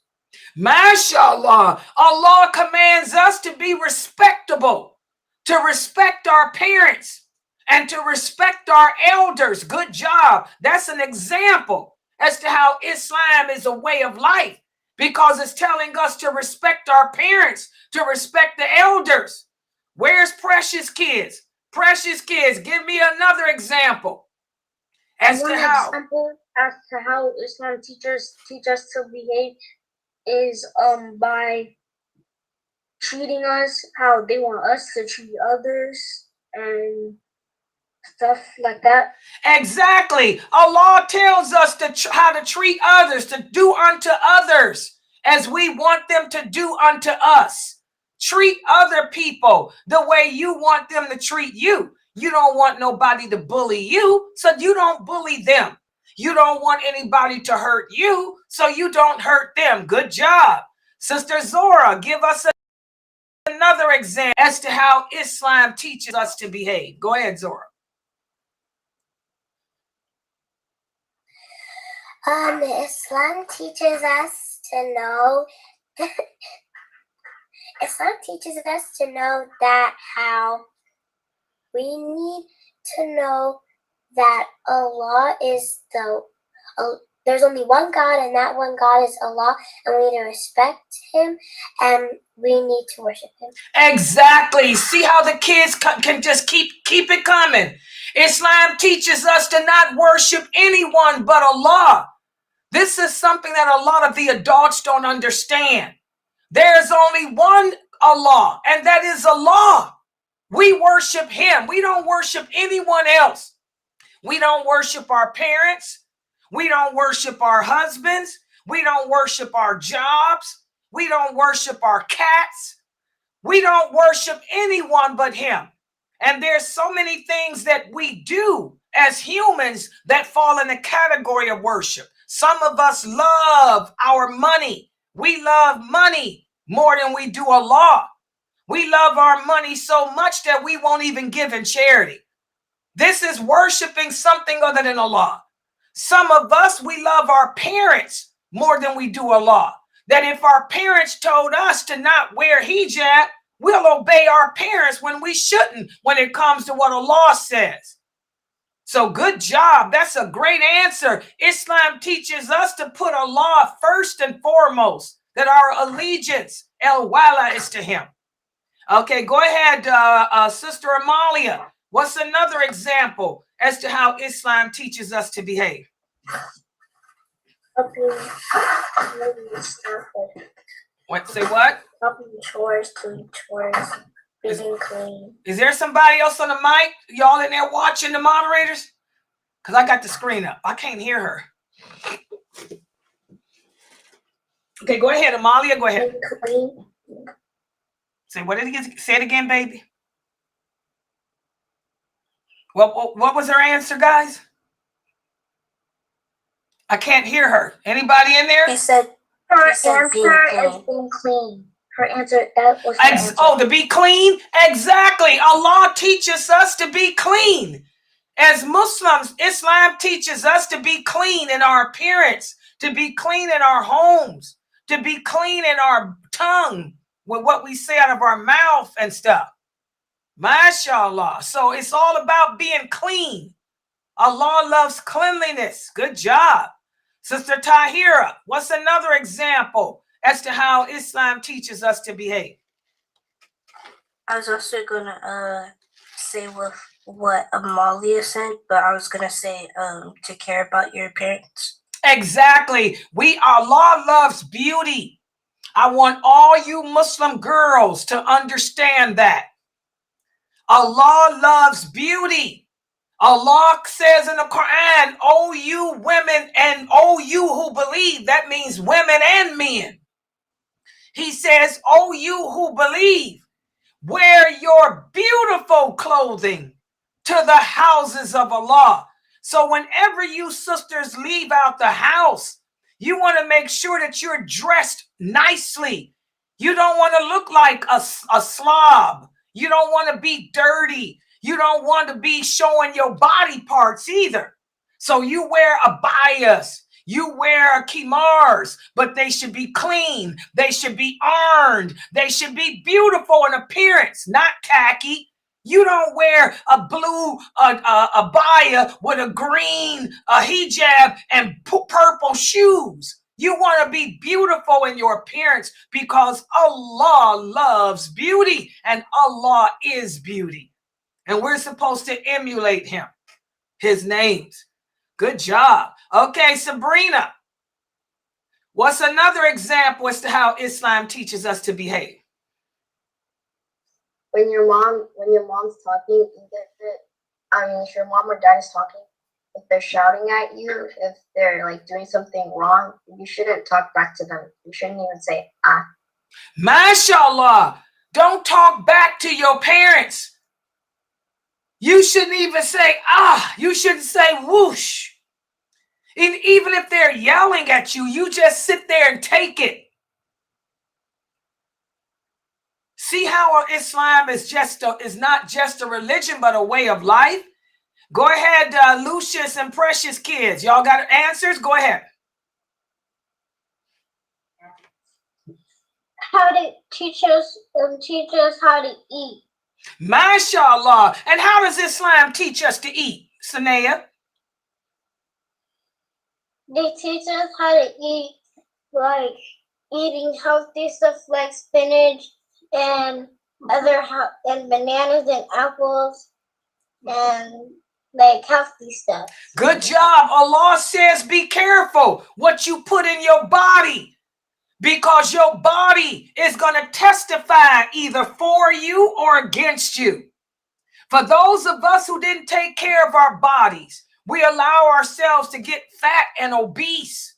Speaker 3: MashaAllah, Allah commands us to be respectable, to respect our parents and to respect our elders. Good job. That's an example as to how Islam is a way of life, because it's telling us to respect our parents, to respect the elders. Where's Precious Kids? Precious Kids, give me another example as to
Speaker 4: how Islam teach us to behave is by treating us how they want us to treat others and stuff like that.
Speaker 3: Exactly. Allah tells us how to treat others, to do unto others as we want them to do unto us. Treat other people the way you want them to treat you. You don't want nobody to bully you, so you don't bully them. You don't want anybody to hurt you, so you don't hurt them. Good job. Sister Zora, give us another example as to how Islam teaches us to behave. Go ahead, Zora.
Speaker 2: Islam teaches us to know Islam teaches us to know that how we need to know that Allah is there's only one God, and that one God is Allah, and we need to respect Him, and we need to worship Him.
Speaker 3: Exactly. See how the kids can just keep it coming. Islam teaches us to not worship anyone but Allah. This is something that a lot of the adults don't understand. There's only one Allah, and that is Allah. We worship Him. We don't worship anyone else. We don't worship our parents. We don't worship our husbands. We don't worship our jobs. We don't worship our cats. We don't worship anyone but Him. And there's so many things that we do as humans that fall in the category of worship. Some of us love our money. We love money more than we do Allah. We love our money so much that we won't even give in charity. This is worshiping something other than Allah. Some of us, we love our parents more than we do Allah. That if our parents told us to not wear hijab, we'll obey our parents when we shouldn't when it comes to what Allah says. So good job. That's a great answer. Islam teaches us to put Allah first and foremost, that our allegiance, al-wala, is to Him. Okay, go ahead, Sister Amalia. What's another example as to how Islam teaches us to behave? What? Say what?
Speaker 5: Helping chores, doing chores, being clean.
Speaker 3: Is there somebody else on the mic? Y'all in there watching the moderators? Because I got the screen up. I can't hear her. Okay, go ahead, Amalia. Go ahead.
Speaker 5: Being clean.
Speaker 3: Say what did he say it again, baby? What was her answer, guys? I can't hear her. Anybody in there?
Speaker 5: He said
Speaker 6: Her
Speaker 5: said
Speaker 6: answer
Speaker 5: being
Speaker 6: is
Speaker 5: clean.
Speaker 6: being clean. Her answer, that was her answer.
Speaker 3: Oh, to be clean? Exactly. Allah teaches us to be clean. As Muslims, Islam teaches us to be clean in our appearance, to be clean in our homes, to be clean in our tongue with what we say out of our mouth and stuff. MashaAllah. So it's all about being clean. Allah loves cleanliness. Good job. Sister Tahira, what's another example as to how Islam teaches us to behave?
Speaker 5: I was also gonna say with what Amalia said, but I was gonna say to care about your appearance.
Speaker 3: Exactly. Allah loves beauty. I want all you Muslim girls to understand that. Allah loves beauty. Allah says in the Quran, "Oh, you women and oh, you who believe," that means women and men. He says, "Oh, you who believe, wear your beautiful clothing to the houses of Allah." So whenever you sisters leave out the house, you want to make sure that you're dressed nicely. You don't want to look like a slob. You don't want to be dirty. You don't want to be showing your body parts either. So you wear abayas, you wear kimars, but they should be clean. They should be ironed. They should be beautiful in appearance, not tacky. You don't wear a blue abaya with a green hijab and purple shoes. You want to be beautiful in your appearance because Allah loves beauty and Allah is beauty. And we're supposed to emulate him, his names. Good job. Okay, Sabrina. What's another example as to how Islam teaches us to behave?
Speaker 6: When your mom's talking, if your mom or dad is talking, if they're shouting at you, if they're like doing something wrong, you shouldn't talk back to them. You shouldn't even say ah.
Speaker 3: MashaAllah. Don't talk back to your parents. You shouldn't even say ah. You shouldn't say whoosh. And even if they're yelling at you, you just sit there and take it. See how Islam is not just a religion, but a way of life? Go ahead, Lucius and Precious kids. Y'all got answers? Go ahead.
Speaker 4: How to teach us how to eat.
Speaker 3: MashaAllah. And how does Islam teach us to eat, Sanaya?
Speaker 4: They teach us how to eat, like eating healthy stuff like spinach and and bananas and apples and like healthy stuff.
Speaker 3: Good job. Allah says be careful what you put in your body, because your body is going to testify either for you or against you. For those of us who didn't take care of our bodies, we allow ourselves to get fat and obese,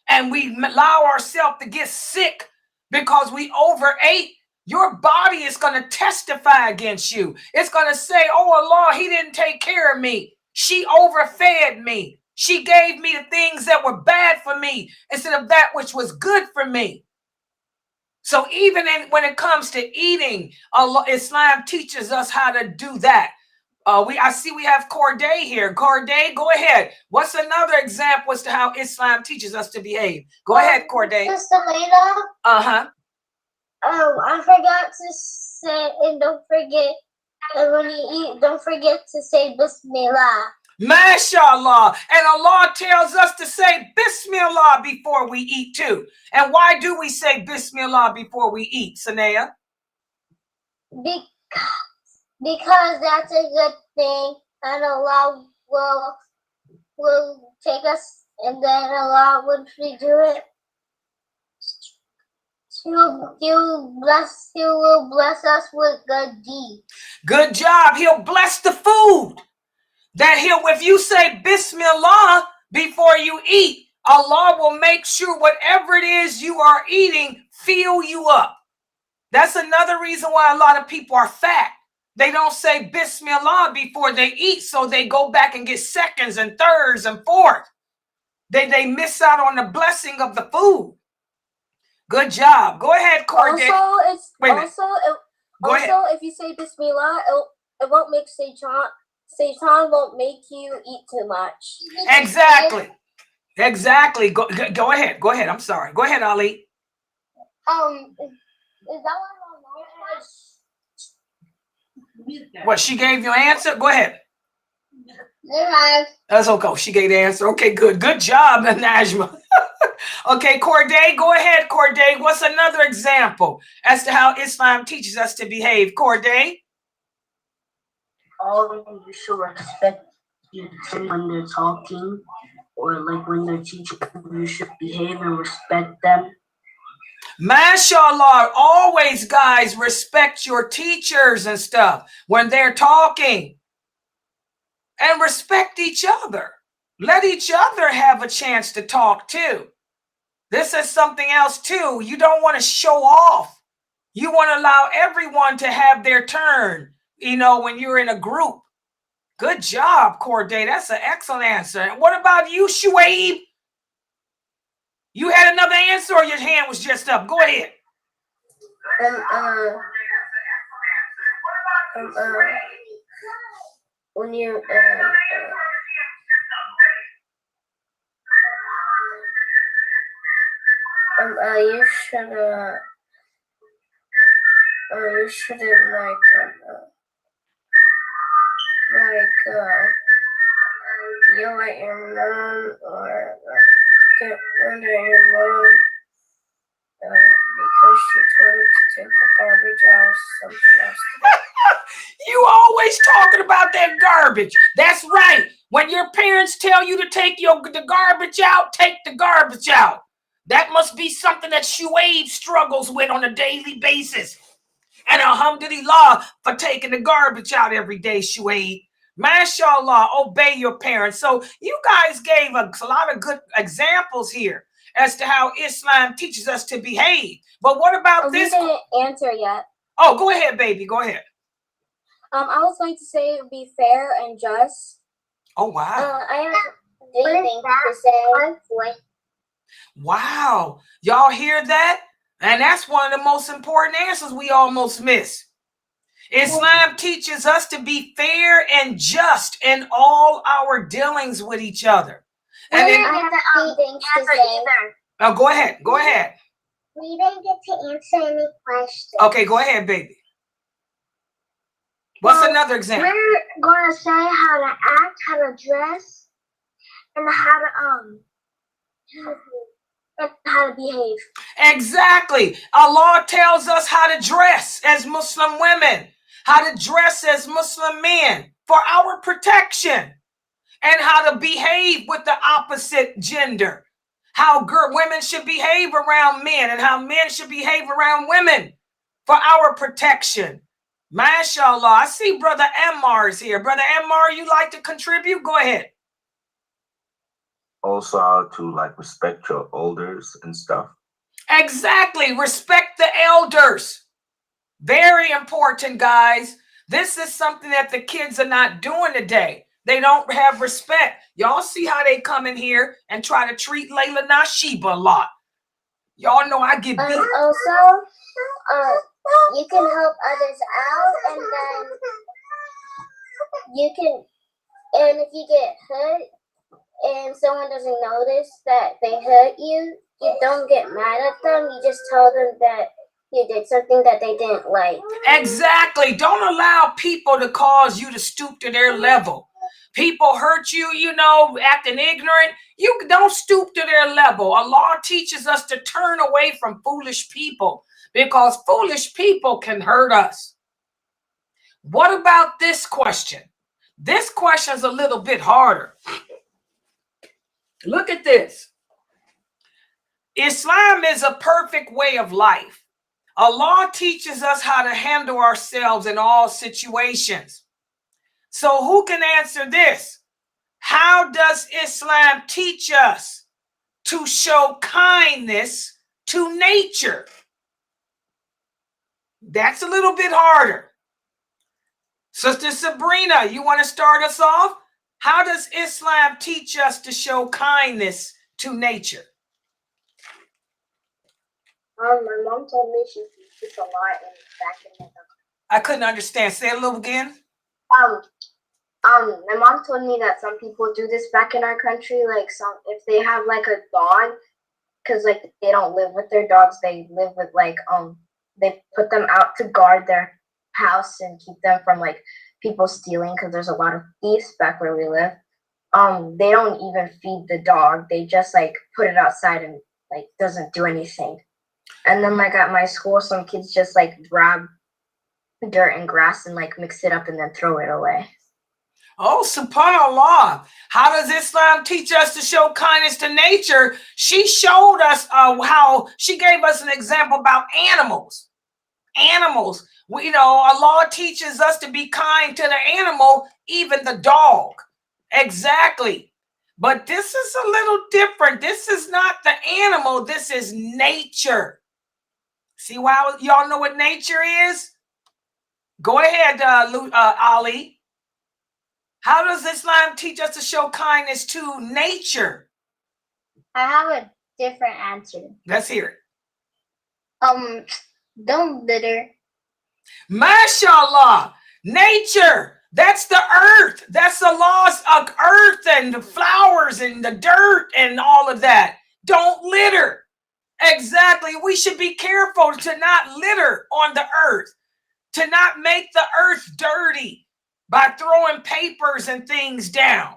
Speaker 3: and we allow ourselves to get sick because we overate. Your body is going to testify against you. It's going to say, "Oh, Allah, he didn't take care of me. She overfed me. She gave me the things that were bad for me instead of that which was good for me." So even when it comes to eating, Islam teaches us how to do that. I see we have Corday here. Corday, go ahead. What's another example as to how Islam teaches us to behave? Go ahead, Corday.
Speaker 4: Sister Laila.
Speaker 3: Uh-huh.
Speaker 4: I forgot to say, and don't forget, when you eat, don't forget to say Bismillah.
Speaker 3: MashaAllah. And Allah tells us to say Bismillah before we eat too. And why do we say Bismillah before we eat, Sanaya?
Speaker 4: Because that's a good thing, and Allah will take us, and then Allah, once we do it, He will bless us with good deeds.
Speaker 3: Good job. He'll bless the food. If you say Bismillah before you eat, Allah will make sure whatever it is you are eating fill you up. That's another reason why a lot of people are fat, They don't say Bismillah before they eat, so they go back and get seconds and thirds and fourths. They miss out on the blessing of the food. Good job. Go ahead, Corday.
Speaker 4: Also, if you say Bismillah, it won't make Satan won't make you eat too much.
Speaker 3: Exactly. Go ahead. Go ahead. I'm sorry. Go ahead, Ali.
Speaker 2: Is that one?
Speaker 3: What, she gave you an answer? Go ahead.
Speaker 2: Never.
Speaker 3: That's okay. She gave the answer. Okay, good. Good job, Najma. Okay, Corday, go ahead, Corday. What's another example as to how Islam teaches us to behave? Corday?
Speaker 5: All of you should respect each other when they're talking, or like when they're teaching, you should behave and respect them.
Speaker 3: MashaAllah, always, guys, respect your teachers and stuff when they're talking. And respect each other. Let each other have a chance to talk too. This is something else too. You don't want to show off. You want to allow everyone to have their turn, you know, when you're in a group. Good job, Corday. That's an excellent answer. And what about you, Shuaib? You had another answer, or your hand was just up? Go ahead.
Speaker 6: When you you shouldn't yell at your mom or get mad at your mom because she told you to take the garbage out or something else.
Speaker 3: You always talking about that garbage. That's right. When your parents tell you to take the garbage out, take the garbage out. That must be something that Shuaib struggles with on a daily basis. And alhamdulillah for taking the garbage out every day, Shuaib. MashaAllah, obey your parents. So you guys gave a lot of good examples here as to how Islam teaches us to behave. But what about this?
Speaker 4: We didn't answer yet.
Speaker 3: Oh, go ahead, baby. Go ahead.
Speaker 4: I was going to say be fair and just.
Speaker 3: Oh, wow.
Speaker 2: I have three things to say.
Speaker 3: Wow. Y'all hear that? And that's one of the most important answers we almost miss. Islam teaches us to be fair and just in all our dealings with each other. And then,
Speaker 2: I have three things to say.
Speaker 3: Oh, go ahead. Go ahead.
Speaker 2: We didn't get to answer any questions.
Speaker 3: Okay, go ahead, baby. What's another example?
Speaker 2: We're going to say how to act, how to dress, and how to behave.
Speaker 3: Exactly. Allah tells us how to dress as Muslim women, how to dress as Muslim men for our protection, and how to behave with the opposite gender, how women should behave around men and how men should behave around women for our protection. MashaAllah. I see Brother Ammar is here. Brother Ammar, you like to contribute? Go ahead.
Speaker 7: Also how to respect your elders and stuff.
Speaker 3: Exactly. Respect the elders. Very important, guys. This is something that the kids are not doing today. They don't have respect. Y'all see how they come in here and try to treat Laila Nasheeba a lot. Y'all know I get beat.
Speaker 2: Also, you can help others out, and then if you get hurt and someone doesn't notice that they hurt you, you don't get mad at them. You just tell them that you did something that they didn't like.
Speaker 3: Exactly. Don't allow people to cause you to stoop to their level. People hurt you, acting ignorant. You don't stoop to their level. Allah teaches us to turn away from foolish people because foolish people can hurt us. What about this question? This question is a little bit harder. Look at this. Islam is a perfect way of life. Allah teaches us how to handle ourselves in all situations. So who can answer this? How does Islam teach us to show kindness to nature? That's a little bit harder. Sister Sabrina, you want to start us off? How does Islam teach us to show kindness to nature?
Speaker 6: My mom told me she sees this a lot back in the
Speaker 3: I couldn't understand. Say it a little again.
Speaker 6: My mom told me that some people do this back in our country, like if they have like a dog, because like they don't live with their dogs, they live with like they put them out to guard their house and keep them from like people stealing, because there's a lot of thieves back where we live. They don't even feed the dog. They just like put it outside and like doesn't do anything. And then like at my school, some kids just like grab dirt and grass and like mix it up and then throw it away.
Speaker 3: Oh, subhanAllah. How does Islam teach us to show kindness to nature? She showed us how she gave us an example about animals. Animals. You know, Allah teaches us to be kind to the animal, even the dog. Exactly. But this is a little different. This is not the animal. This is nature. See why y'all know what nature is? Go ahead, Ali. How does Islam teach us to show kindness to nature?
Speaker 2: I have a different answer.
Speaker 3: Let's hear
Speaker 2: Don't litter.
Speaker 3: it. MashaAllah. Nature. That's the earth. That's the laws of earth and the flowers and the dirt and all of that. Don't litter. Exactly. We should be careful to not litter on the earth, to not make the earth dirty by throwing papers and things down.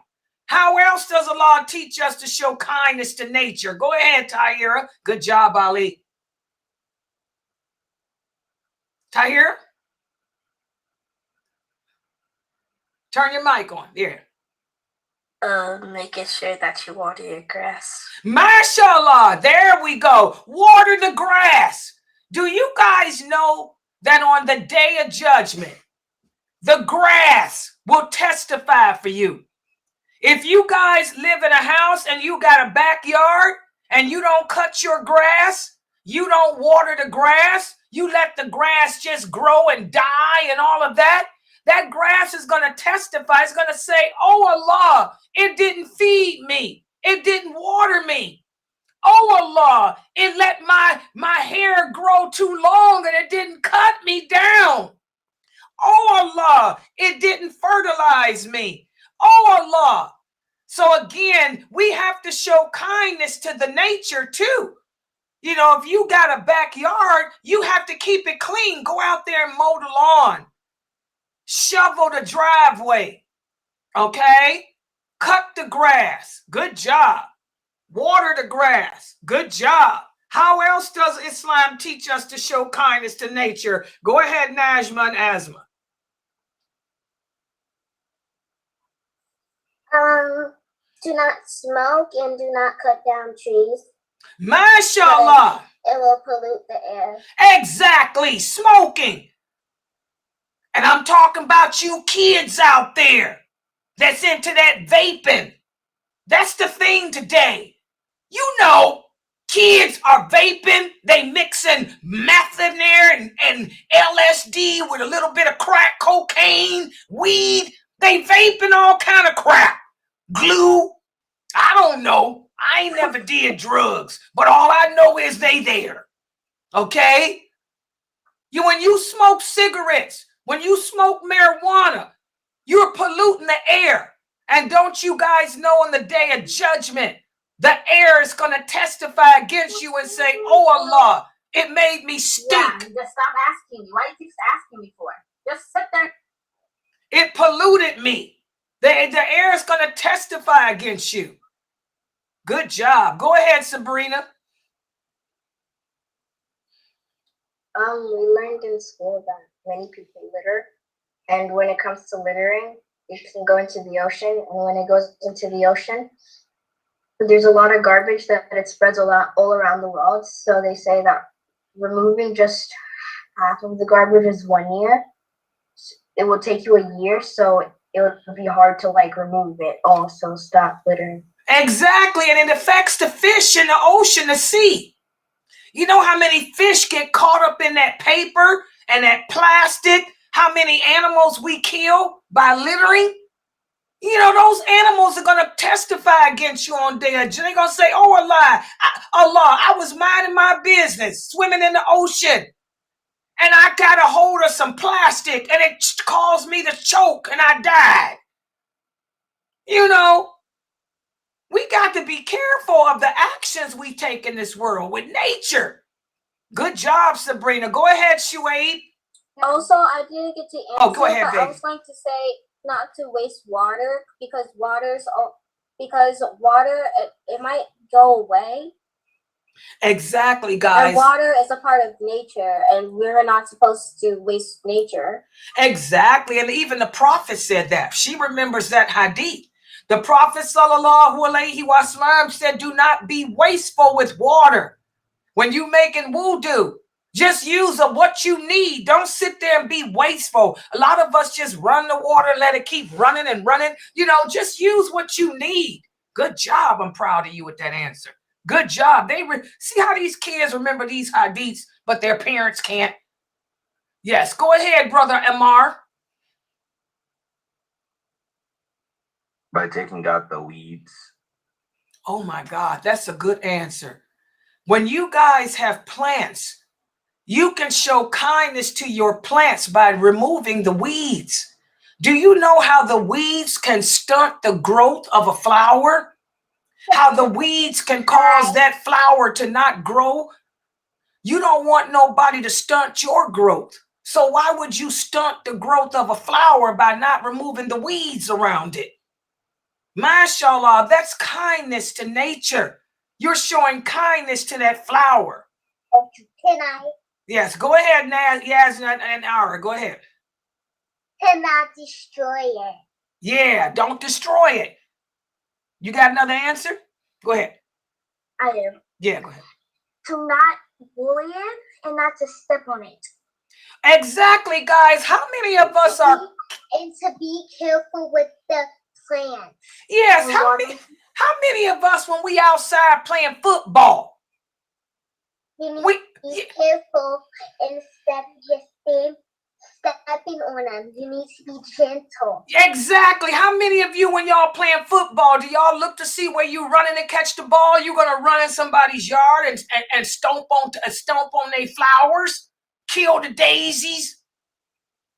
Speaker 3: How else does Allah teach us to show kindness to nature? Go ahead, Tahira. Good job, Ali. Tahira? Turn your mic on. There.
Speaker 5: Making sure that you water your grass.
Speaker 3: MashaAllah. There we go. Water the grass. Do you guys know that on the day of judgment, the grass will testify for you? If you guys live in a house and you got a backyard and you don't cut your grass, you don't water the grass, you let the grass just grow and die and all of that, that grass is going to testify. It's going to say, oh Allah, it didn't feed me. It didn't water me. Oh Allah, it let my hair grow too long and it didn't cut me down. Oh Allah, it didn't fertilize me. Oh Allah. So again, we have to show kindness to the nature too. You know, if you got a backyard, you have to keep it clean. Go out there and mow the lawn. Shovel the driveway. Okay? Cut the grass. Good job. Water the grass. Good job. How else does Islam teach us to show kindness to nature? Go ahead, Najma and Asma.
Speaker 2: Do not smoke and do not cut down trees.
Speaker 3: MashaAllah.
Speaker 2: It will pollute the air.
Speaker 3: Exactly. Smoking. And I'm talking about you kids out there that's into that vaping. That's the thing today. You know, kids are vaping. They mixing meth in there and LSD with a little bit of crack cocaine, weed. They vaping all kind of crap. Glue. I don't know. I ain't never did drugs, but all I know is they there. Okay? When you smoke cigarettes, when you smoke marijuana, you're polluting the air. And don't you guys know on the day of judgment, the air is going to testify against you and say, oh Allah, it made me stink.
Speaker 8: Yeah, just stop asking me. Why do you keep asking me for? Just sit there.
Speaker 3: It polluted me. The air is going to testify against you. Good job. Go ahead, Sabrina.
Speaker 6: We learned in school that many people litter, and when it comes to littering, it can go into the ocean, and when it goes into the ocean, there's a lot of garbage that it spreads all around the world. So they say that removing just half of the garbage is 1 year. It will take you a year, so it would be hard to like remove it all. So stop littering.
Speaker 3: Exactly, and it affects the fish in the ocean, the sea. You know how many fish get caught up in that paper and that plastic? how many animals we kill by littering? You know, those animals are going to testify against you on day of judgment. They're going to say, oh, Allah, I was minding my business, swimming in the ocean, and I got a hold of some plastic, and it caused me to choke, and I died. You know, we got to be careful of the actions we take in this world with nature. Good job, Sabrina. Go ahead, Shuaib.
Speaker 4: Also, I didn't get to answer,
Speaker 3: Oh, go ahead,
Speaker 4: but
Speaker 3: baby.
Speaker 4: I was going to say not to waste water because water it might go away.
Speaker 3: Exactly, guys.
Speaker 4: And water is a part of nature, and we're not supposed to waste nature.
Speaker 3: Exactly, and even the prophet said that. She remembers that hadith. The prophet sallallahu alaihi wasallam said, "Do not be wasteful with water when you making wudu. Just use what you need. Don't sit there and be wasteful. A lot of us just run the water, let it keep running and running. You know, just use what you need." Good job. I'm proud of you with that answer. Good job. See how these kids remember these hadiths, but their parents can't. Yes, go ahead, brother Amar.
Speaker 7: By taking out the weeds.
Speaker 3: Oh my God, that's a good answer. When you guys have plants, you can show kindness to your plants by removing the weeds. Do you know how the weeds can stunt the growth of a flower? How the weeds can cause that flower to not grow? You don't want nobody to stunt your growth. So why would you stunt the growth of a flower by not removing the weeds around it? MashaAllah, that's kindness to nature. You're showing kindness to that flower.
Speaker 2: Can I?
Speaker 3: Yes, go ahead, Yasmin and Ara. Go ahead.
Speaker 2: Cannot destroy it.
Speaker 3: Yeah, don't destroy it. You got another answer? Go ahead.
Speaker 2: I do.
Speaker 3: Yeah, go ahead.
Speaker 2: To not bully it and not to step on it.
Speaker 3: Exactly, guys. How many of us are...
Speaker 2: And to be careful with the plants.
Speaker 3: Yes, how many of us when we outside playing football?
Speaker 2: You need to be careful instead of just stepping on them. You need to be gentle.
Speaker 3: Exactly. How many of you, when y'all playing football, do y'all look to see where you running to catch the ball? You're gonna run in somebody's yard and stomp on their flowers, kill the daisies.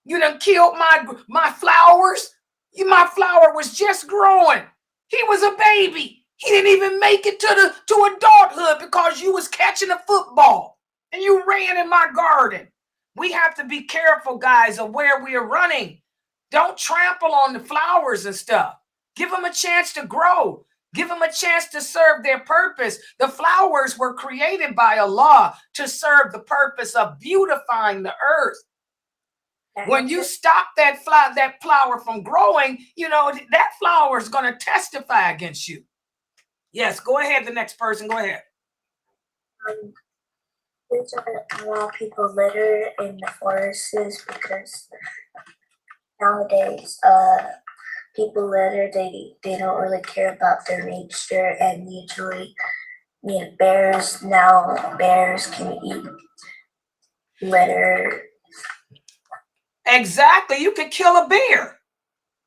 Speaker 3: You done killed my flowers. My flower was just growing. He was a baby. He didn't even make it to adulthood because you was catching a football and you ran in my garden. We have to be careful, guys, of where we are running. Don't trample on the flowers and stuff. Give them a chance to grow. Give them a chance to serve their purpose. The flowers were created by Allah to serve the purpose of beautifying the earth. When you stop that flower from growing, you know, that flower is going to testify against you. Yes, go ahead. The next person, go ahead.
Speaker 5: There's a lot of people litter in the forests because nowadays people litter, they don't really care about their nature, and usually bears can eat litter.
Speaker 3: Exactly. You could kill a bear.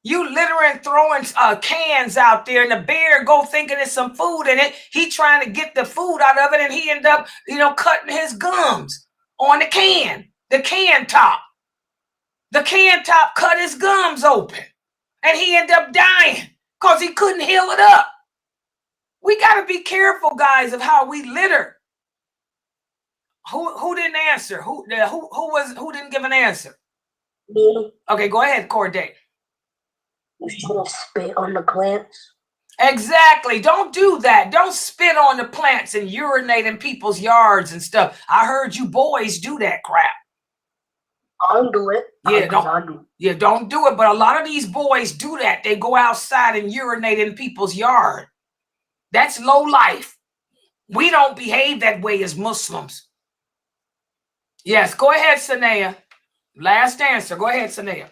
Speaker 3: You littering, throwing cans out there, and the bear go thinking there's some food in it. He trying to get the food out of it, and he end up, cutting his gums on the can top. The can top cut his gums open, and he ended up dying because he couldn't heal it up. We got to be careful, guys, of how we litter. Who didn't answer? Who didn't give an answer?
Speaker 5: Me.
Speaker 3: Okay, go ahead, Corday.
Speaker 5: You shouldn't spit on the plants.
Speaker 3: Exactly. Don't do that. Don't spit on the plants and urinate in people's yards and stuff. I heard you boys do that crap.
Speaker 5: I don't do it.
Speaker 3: Don't do it. But a lot of these boys do that. They go outside and urinate in people's yard. That's low life. We don't behave that way as Muslims. Yes, go ahead, Sanaya. Last answer. Go ahead, Sanaya.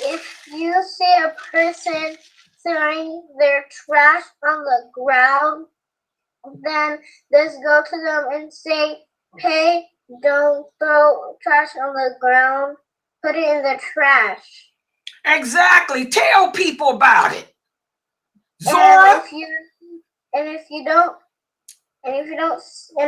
Speaker 2: If you see a person throwing their trash on the ground, then just go to them and say, "Hey,
Speaker 4: don't throw trash on the ground. Put it in the trash.
Speaker 3: Exactly. Tell people about it.
Speaker 4: And
Speaker 3: Zora?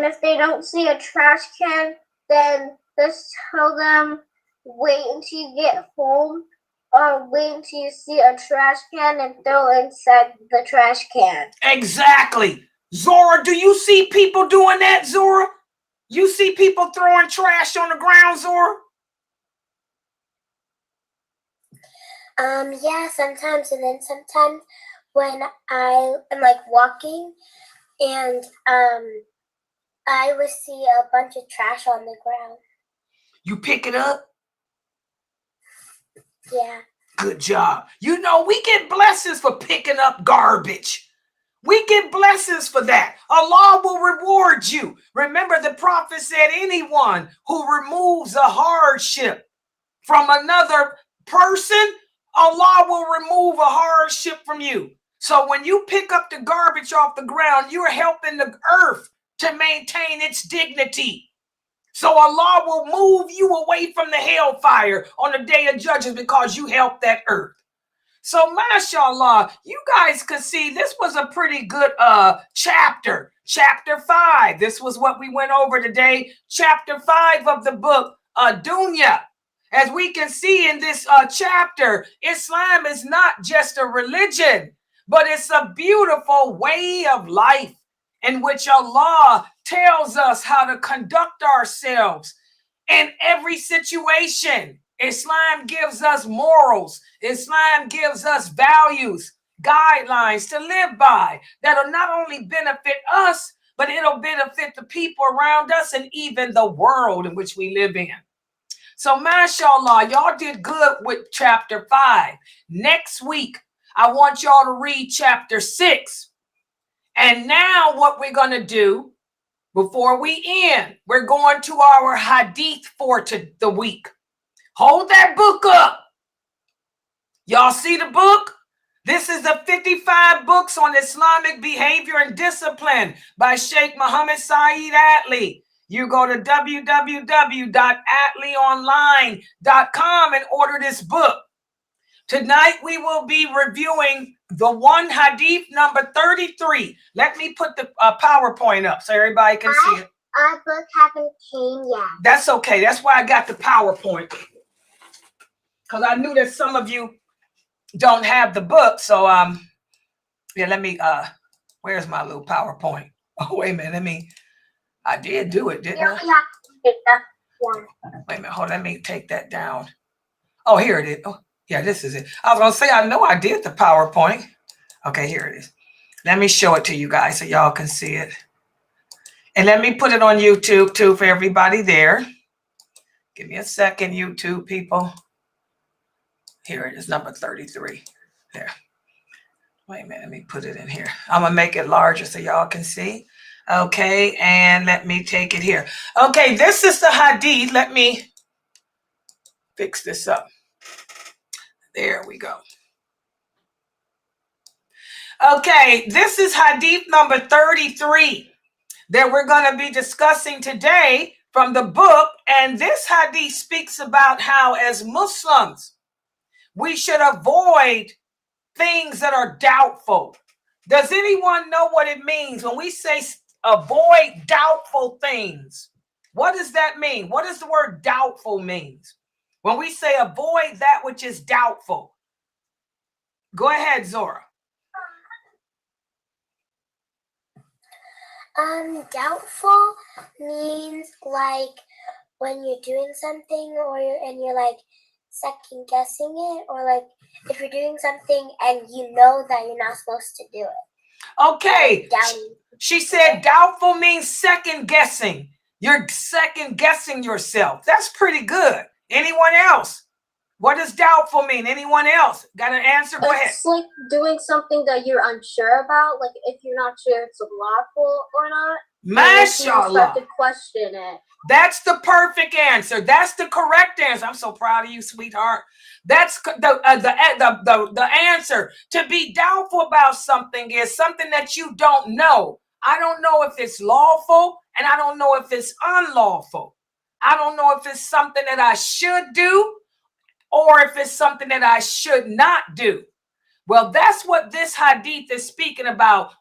Speaker 4: if they don't see a trash can, then just tell them wait until you get home, or wait until you see a trash can and throw inside the trash can.
Speaker 3: Exactly. Zora, do you see people doing that, Zora? You see people throwing trash on the ground, Zora?
Speaker 2: Yeah, sometimes, and then sometimes when I am like walking and I would see a bunch of trash on the ground.
Speaker 3: You pick it up?
Speaker 2: Yeah.
Speaker 3: Good job. You know, we get blessings for picking up garbage. We get blessings for that. Allah will reward you. Remember, the prophet said anyone who removes a hardship from another person, Allah will remove a hardship from you. So when you pick up the garbage off the ground, you're helping the earth to maintain its dignity. So Allah will move you away from the hellfire on the day of judgment because you helped that earth. So mashallah, you guys could see this was a pretty good chapter. Chapter 5. This was what we went over today. Chapter 5 of the book, Dunya. As we can see in this chapter, Islam is not just a religion, but it's a beautiful way of life in which Allah tells us how to conduct ourselves in every situation. Islam gives us morals. Islam gives us values, guidelines to live by that'll not only benefit us, but it'll benefit the people around us and even the world in which we live in. So mashallah, y'all did good with chapter 5. Next week, I want y'all to read chapter 6. And now what we're going to do before we end, we're going to our hadith for the week. Hold that book up. Y'all see the book? This is the 55 books on Islamic behavior and discipline by Sheikh Muhammad Saeed Atli. You go to www.atleonline.com and order this book. Tonight we will be reviewing the one hadith number 33. Let me put the PowerPoint up so everybody can see it.
Speaker 2: Our book haven't came yet.
Speaker 3: That's okay. That's why I got the PowerPoint. Because I knew that some of you don't have the book. So yeah, let me where's my little PowerPoint? Oh, wait a minute. I did do it, didn't I? Wait a minute, hold on, let me take that down. Oh, here it is. Oh, yeah, this is it. I was gonna say I know I did the PowerPoint. Okay, here it is. Let me show it to you guys so y'all can see it. And let me put it on YouTube too for everybody there. Give me a second, YouTube people. Here it is, number 33. There. Wait a minute, let me put it in here. I'm gonna make it larger so y'all can see. Okay, and let me take it here. Okay, this is the hadith. Let me fix this up. There we go. Okay, this is hadith number 33 that we're going to be discussing today from the book. And this hadith speaks about how as Muslims, we should avoid things that are doubtful. Does anyone know what it means when we say avoid doubtful things? What does that mean? What does the word doubtful means? When we say avoid that which is doubtful. Go ahead, Zora.
Speaker 2: Doubtful means like when you're doing something and you're like second guessing it, or like if you're doing something and you know that you're not supposed to do it.
Speaker 3: Okay.
Speaker 2: Like
Speaker 3: she said doubtful means second guessing. You're second guessing yourself. That's pretty good. Anyone else? What does doubtful mean? Anyone else? Got an answer? Go ahead.
Speaker 4: It's like doing something that you're unsure about. Like if you're not sure if it's lawful or not.
Speaker 3: Mashallah.
Speaker 4: You start to question it.
Speaker 3: That's the perfect answer. That's the correct answer. I'm so proud of you, sweetheart. That's the answer. To be doubtful about something is something that you don't know. I don't know if it's lawful and I don't know if it's unlawful. I don't know if it's something that I should do or if it's something that I should not do. Well, that's what this hadith is speaking about.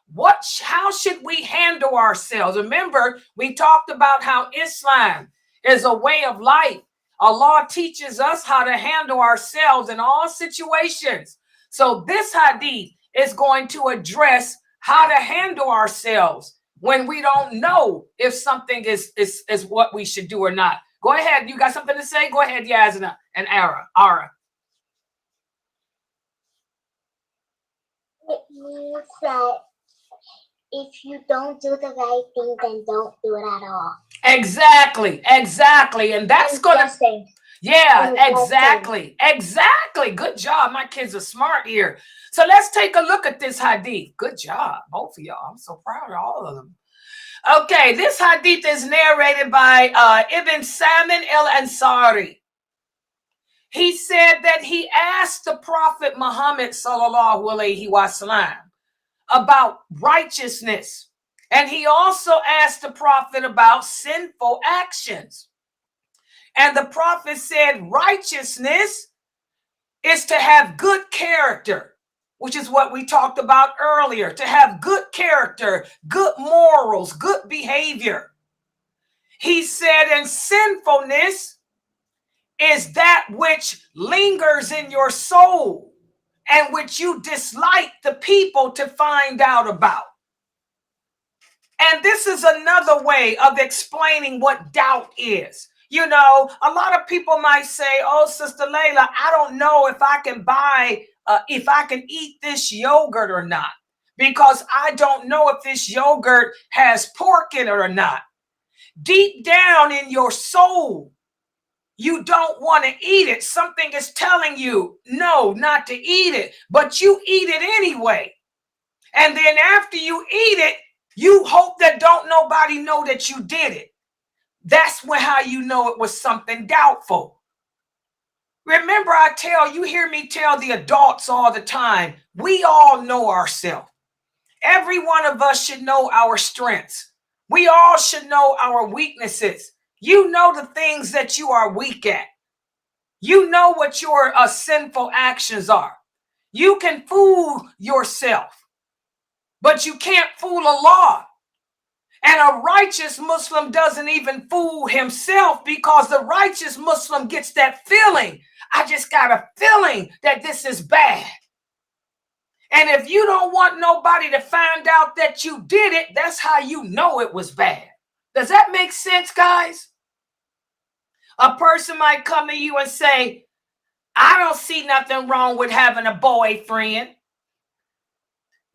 Speaker 3: How should we handle ourselves? Remember, we talked about how Islam is a way of life. Allah teaches us how to handle ourselves in all situations. So this hadith is going to address how to handle ourselves when we don't know if something is what we should do or not. Go ahead. You got something to say? Go ahead, Yasna and Ara.
Speaker 2: It means that if you don't do the right thing, then don't do it at all.
Speaker 3: Exactly. And that's going to... Yeah, exactly. Good job. My kids are smart here. So let's take a look at this hadith. Good job, both of y'all. I'm so proud of all of them. Okay, this hadith is narrated by Ibn Salman al-Ansari. He said that he asked the Prophet Muhammad sallallahu alaihi wasallam about righteousness. And he also asked the Prophet about sinful actions. And the Prophet said righteousness is to have good character, which is what we talked about earlier, to have good character, good morals, good behavior. He said, and sinfulness is that which lingers in your soul and which you dislike the people to find out about. And this is another way of explaining what doubt is. You know, a lot of people might say, oh, Sister Laila, I don't know if I can eat this yogurt or not, because I don't know if this yogurt has pork in it or not. Deep down in your soul, you don't want to eat it. Something is telling you, no, not to eat it, but you eat it anyway. And then after you eat it, you hope that don't nobody know that you did it. That's how you know it was something doubtful. Remember, you hear me tell the adults all the time, we all know ourselves. Every one of us should know our strengths. We all should know our weaknesses. You know the things that you are weak at. You know what your sinful actions are. You can fool yourself, but you can't fool Allah. And a righteous Muslim doesn't even fool himself, because the righteous Muslim gets that feeling. I just got a feeling that this is bad. And if you don't want nobody to find out that you did it, that's how you know it was bad. Does that make sense, guys? A person might come to you and say, I don't see nothing wrong with having a boyfriend.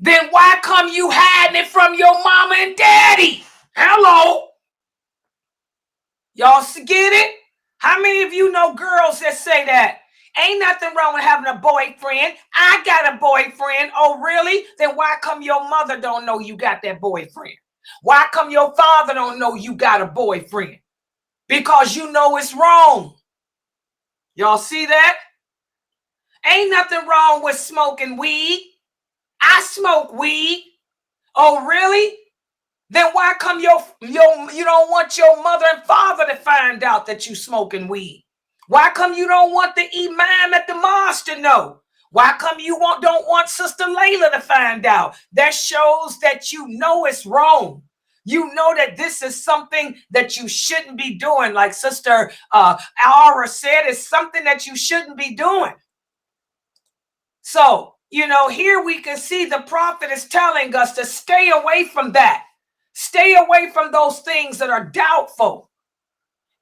Speaker 3: Then why come you hiding it from your mama and daddy? Hello. Y'all get it? How many of you know girls that say that? Ain't nothing wrong with having a boyfriend. I got a boyfriend. Oh, really? Then why come your mother don't know you got that boyfriend? Why come your father don't know you got a boyfriend? Because you know it's wrong. Y'all see that? Ain't nothing wrong with smoking weed. I smoke weed. Oh, really? Then why come you don't want your mother and father to find out that you smoking weed? Why come you don't want the imam at the mosque to know? Why come you don't want Sister Laila to find out? That shows that you know it's wrong. You know that this is something that you shouldn't be doing. Like Sister Aura said, it's something that you shouldn't be doing. So, here we can see the Prophet is telling us to stay away from that. Stay away from those things that are doubtful.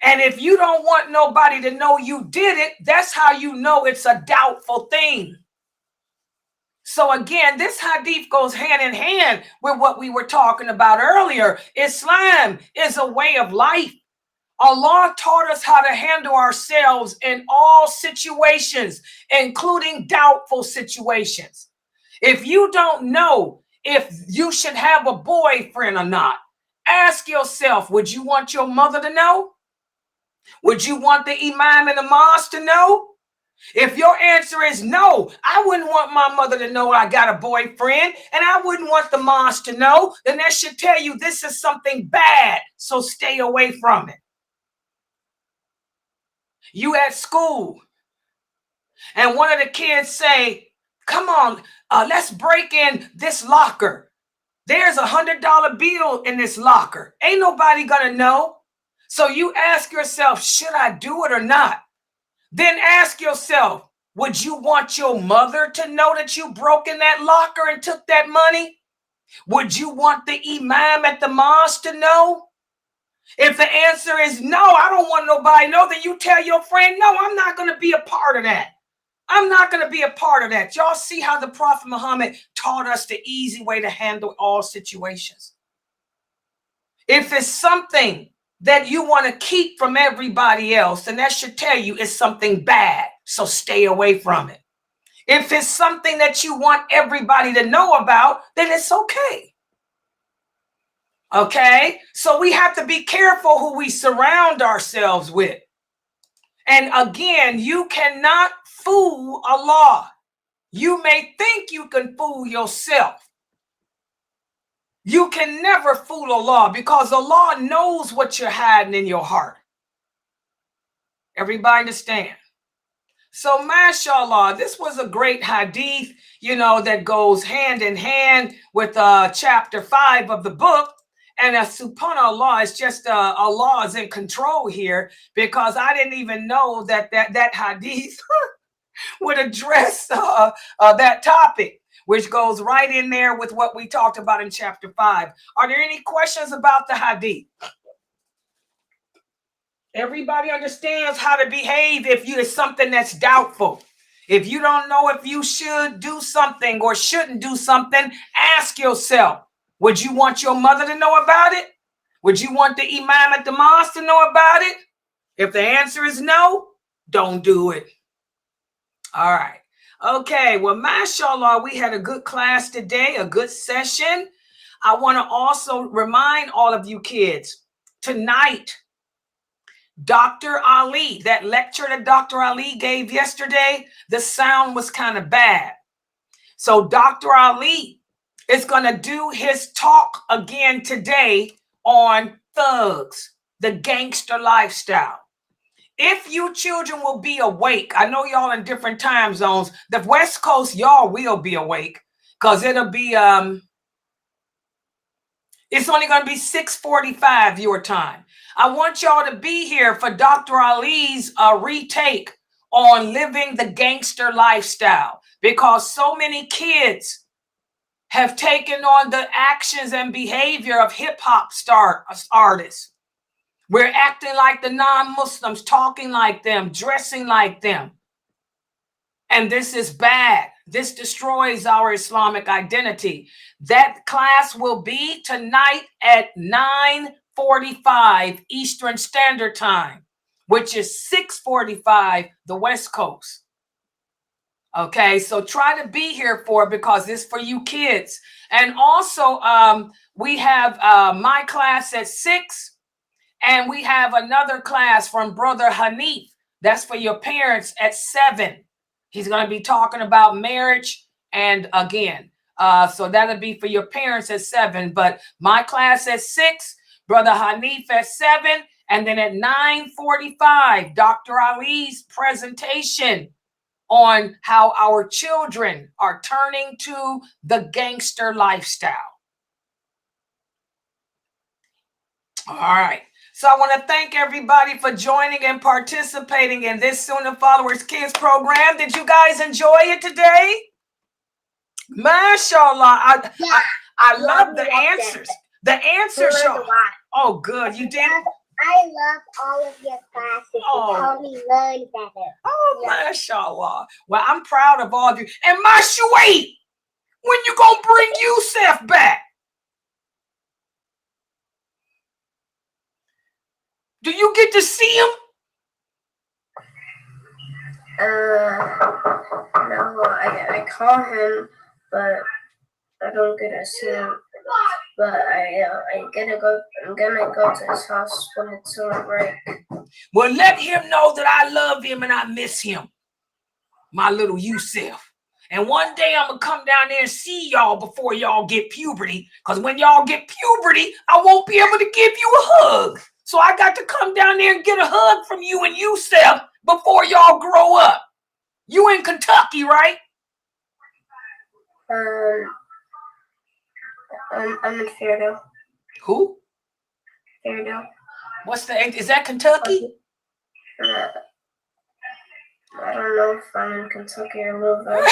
Speaker 3: And if you don't want nobody to know you did it, that's how you know it's a doubtful thing. So again, this hadith goes hand in hand with what we were talking about earlier. Islam is a way of life. Allah taught us how to handle ourselves in all situations, including doubtful situations. If you don't know if you should have a boyfriend or not, ask yourself, would you want your mother to know? Would you want the imam in the mosque to know? If your answer is no, I wouldn't want my mother to know I got a boyfriend, and I wouldn't want the mosque to know, then that should tell you this is something bad, so stay away from it. You at school, and one of the kids say, come on, let's break in this locker. There's $100 bill in this locker. Ain't nobody gonna know. So you ask yourself, should I do it or not? Then ask yourself, would you want your mother to know that you broke in that locker and took that money? Would you want the imam at the mosque to know? If the answer is no, I don't want nobody to know, then you tell your friend, no, I'm not going to be a part of that. I'm not going to be a part of that. Y'all see how the Prophet Muhammad taught us the easy way to handle all situations. If it's something that you want to keep from everybody else, then that should tell you it's something bad. So stay away from it. If it's something that you want everybody to know about, then it's okay. Okay? So we have to be careful who we surround ourselves with. And again, you cannot fool Allah. You may think you can fool yourself. You can never fool Allah because Allah knows what you're hiding in your heart. Everybody understand? So, mashallah, this was a great hadith, that goes hand in hand with chapter 5 of the book. And subhanallah, it's just Allah is in control here, because I didn't even know that hadith would address that topic, which goes right in there with what we talked about in chapter 5. Are there any questions about the hadith? Everybody understands how to behave if it's something that's doubtful. If you don't know if you should do something or shouldn't do something, ask yourself, would you want your mother to know about it? Would you want the imam at the mosque to know about it? If the answer is no, don't do it. All right. Okay. Well, mashallah, we had a good class today, a good session. I want to also remind all of you kids, tonight, Dr. Ali, that lecture that Dr. Ali gave yesterday, the sound was kind of bad. So Dr. Ali is going to do his talk again today on thugs, the gangster lifestyle. If you children will be awake, I know y'all in different time zones. The West Coast, y'all will be awake, because it'll be, it's only going to be 6:45 your time. I want y'all to be here for Dr. Ali's retake on living the gangster lifestyle, because so many kids have taken on the actions and behavior of hip-hop artists. We're acting like the non-Muslims, talking like them, dressing like them. And this is bad. This destroys our Islamic identity. That class will be tonight at 9:45 Eastern Standard Time, which is 6:45 the West Coast. Okay, so try to be here for it, because it's for you kids. And also, we have my class at 6, and we have another class from Brother Hanif. That's for your parents at 7. He's going to be talking about marriage, and again, so that'll be for your parents at 7. But my class at 6, Brother Hanif at 7, and then at 9:45, Dr. Ali's presentation on how our children are turning to the gangster lifestyle. All right. So I want to thank everybody for joining and participating in this Sunnahfollowers Kids program. Did you guys enjoy it today? Mashallah. I love the answers. The answers. Oh, good. You did?
Speaker 2: I love all of your classes. It helped me learn better.
Speaker 3: Oh, mashallah. Well, I'm proud of all of you. And Mashuate, when you gonna bring Yusef back? Do you get to see him?
Speaker 5: No, I call him, but I don't get to see him. But I'm gonna go to his house when it's on break.
Speaker 3: Well, let him know that I love him and I miss him, my little Yusef. And one day I'm gonna come down there and see y'all before y'all get puberty. Because when y'all get puberty, I won't be able to give you a hug. So I got to come down there and get a hug from you and Yusef before y'all grow up? You in Kentucky, right?
Speaker 5: I'm in Fairfield.
Speaker 3: Who?
Speaker 5: Fairfield.
Speaker 3: What's is that Kentucky?
Speaker 5: I don't know if I'm in Kentucky or Louisville.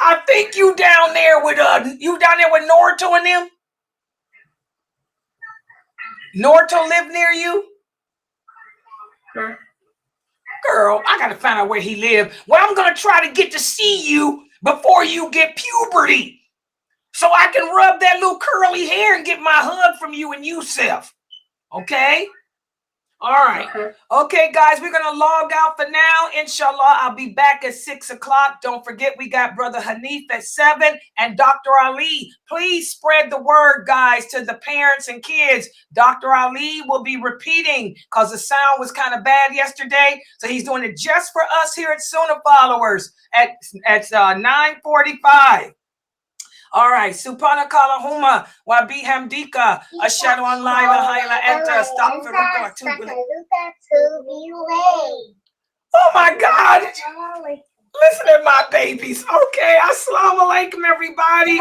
Speaker 3: I think you down there with Norto and them? Norto live near you?
Speaker 5: No.
Speaker 3: Girl, I gotta find out where he live. Well, I'm gonna try to get to see you before you get puberty, so I can rub that little curly hair and get my hug from you and Yusef. Okay? All right. Okay, guys, we're gonna log out for now. Inshallah, I'll be back at 6 o'clock. Don't forget, we got Brother Hanif at 7 and Dr. Ali. Please spread the word, guys, to the parents and kids. Dr. Ali will be repeating because the sound was kind of bad yesterday. So he's doing it just for us here at Sunnah Followers at 9:45. All right, Subhanaka Allahumma wa bihamdika ashhadu an la ilaha illa anta astaghfiruka wa atubu ilayk. Oh my God. Listen to my babies. Okay, assalamu alaikum everybody.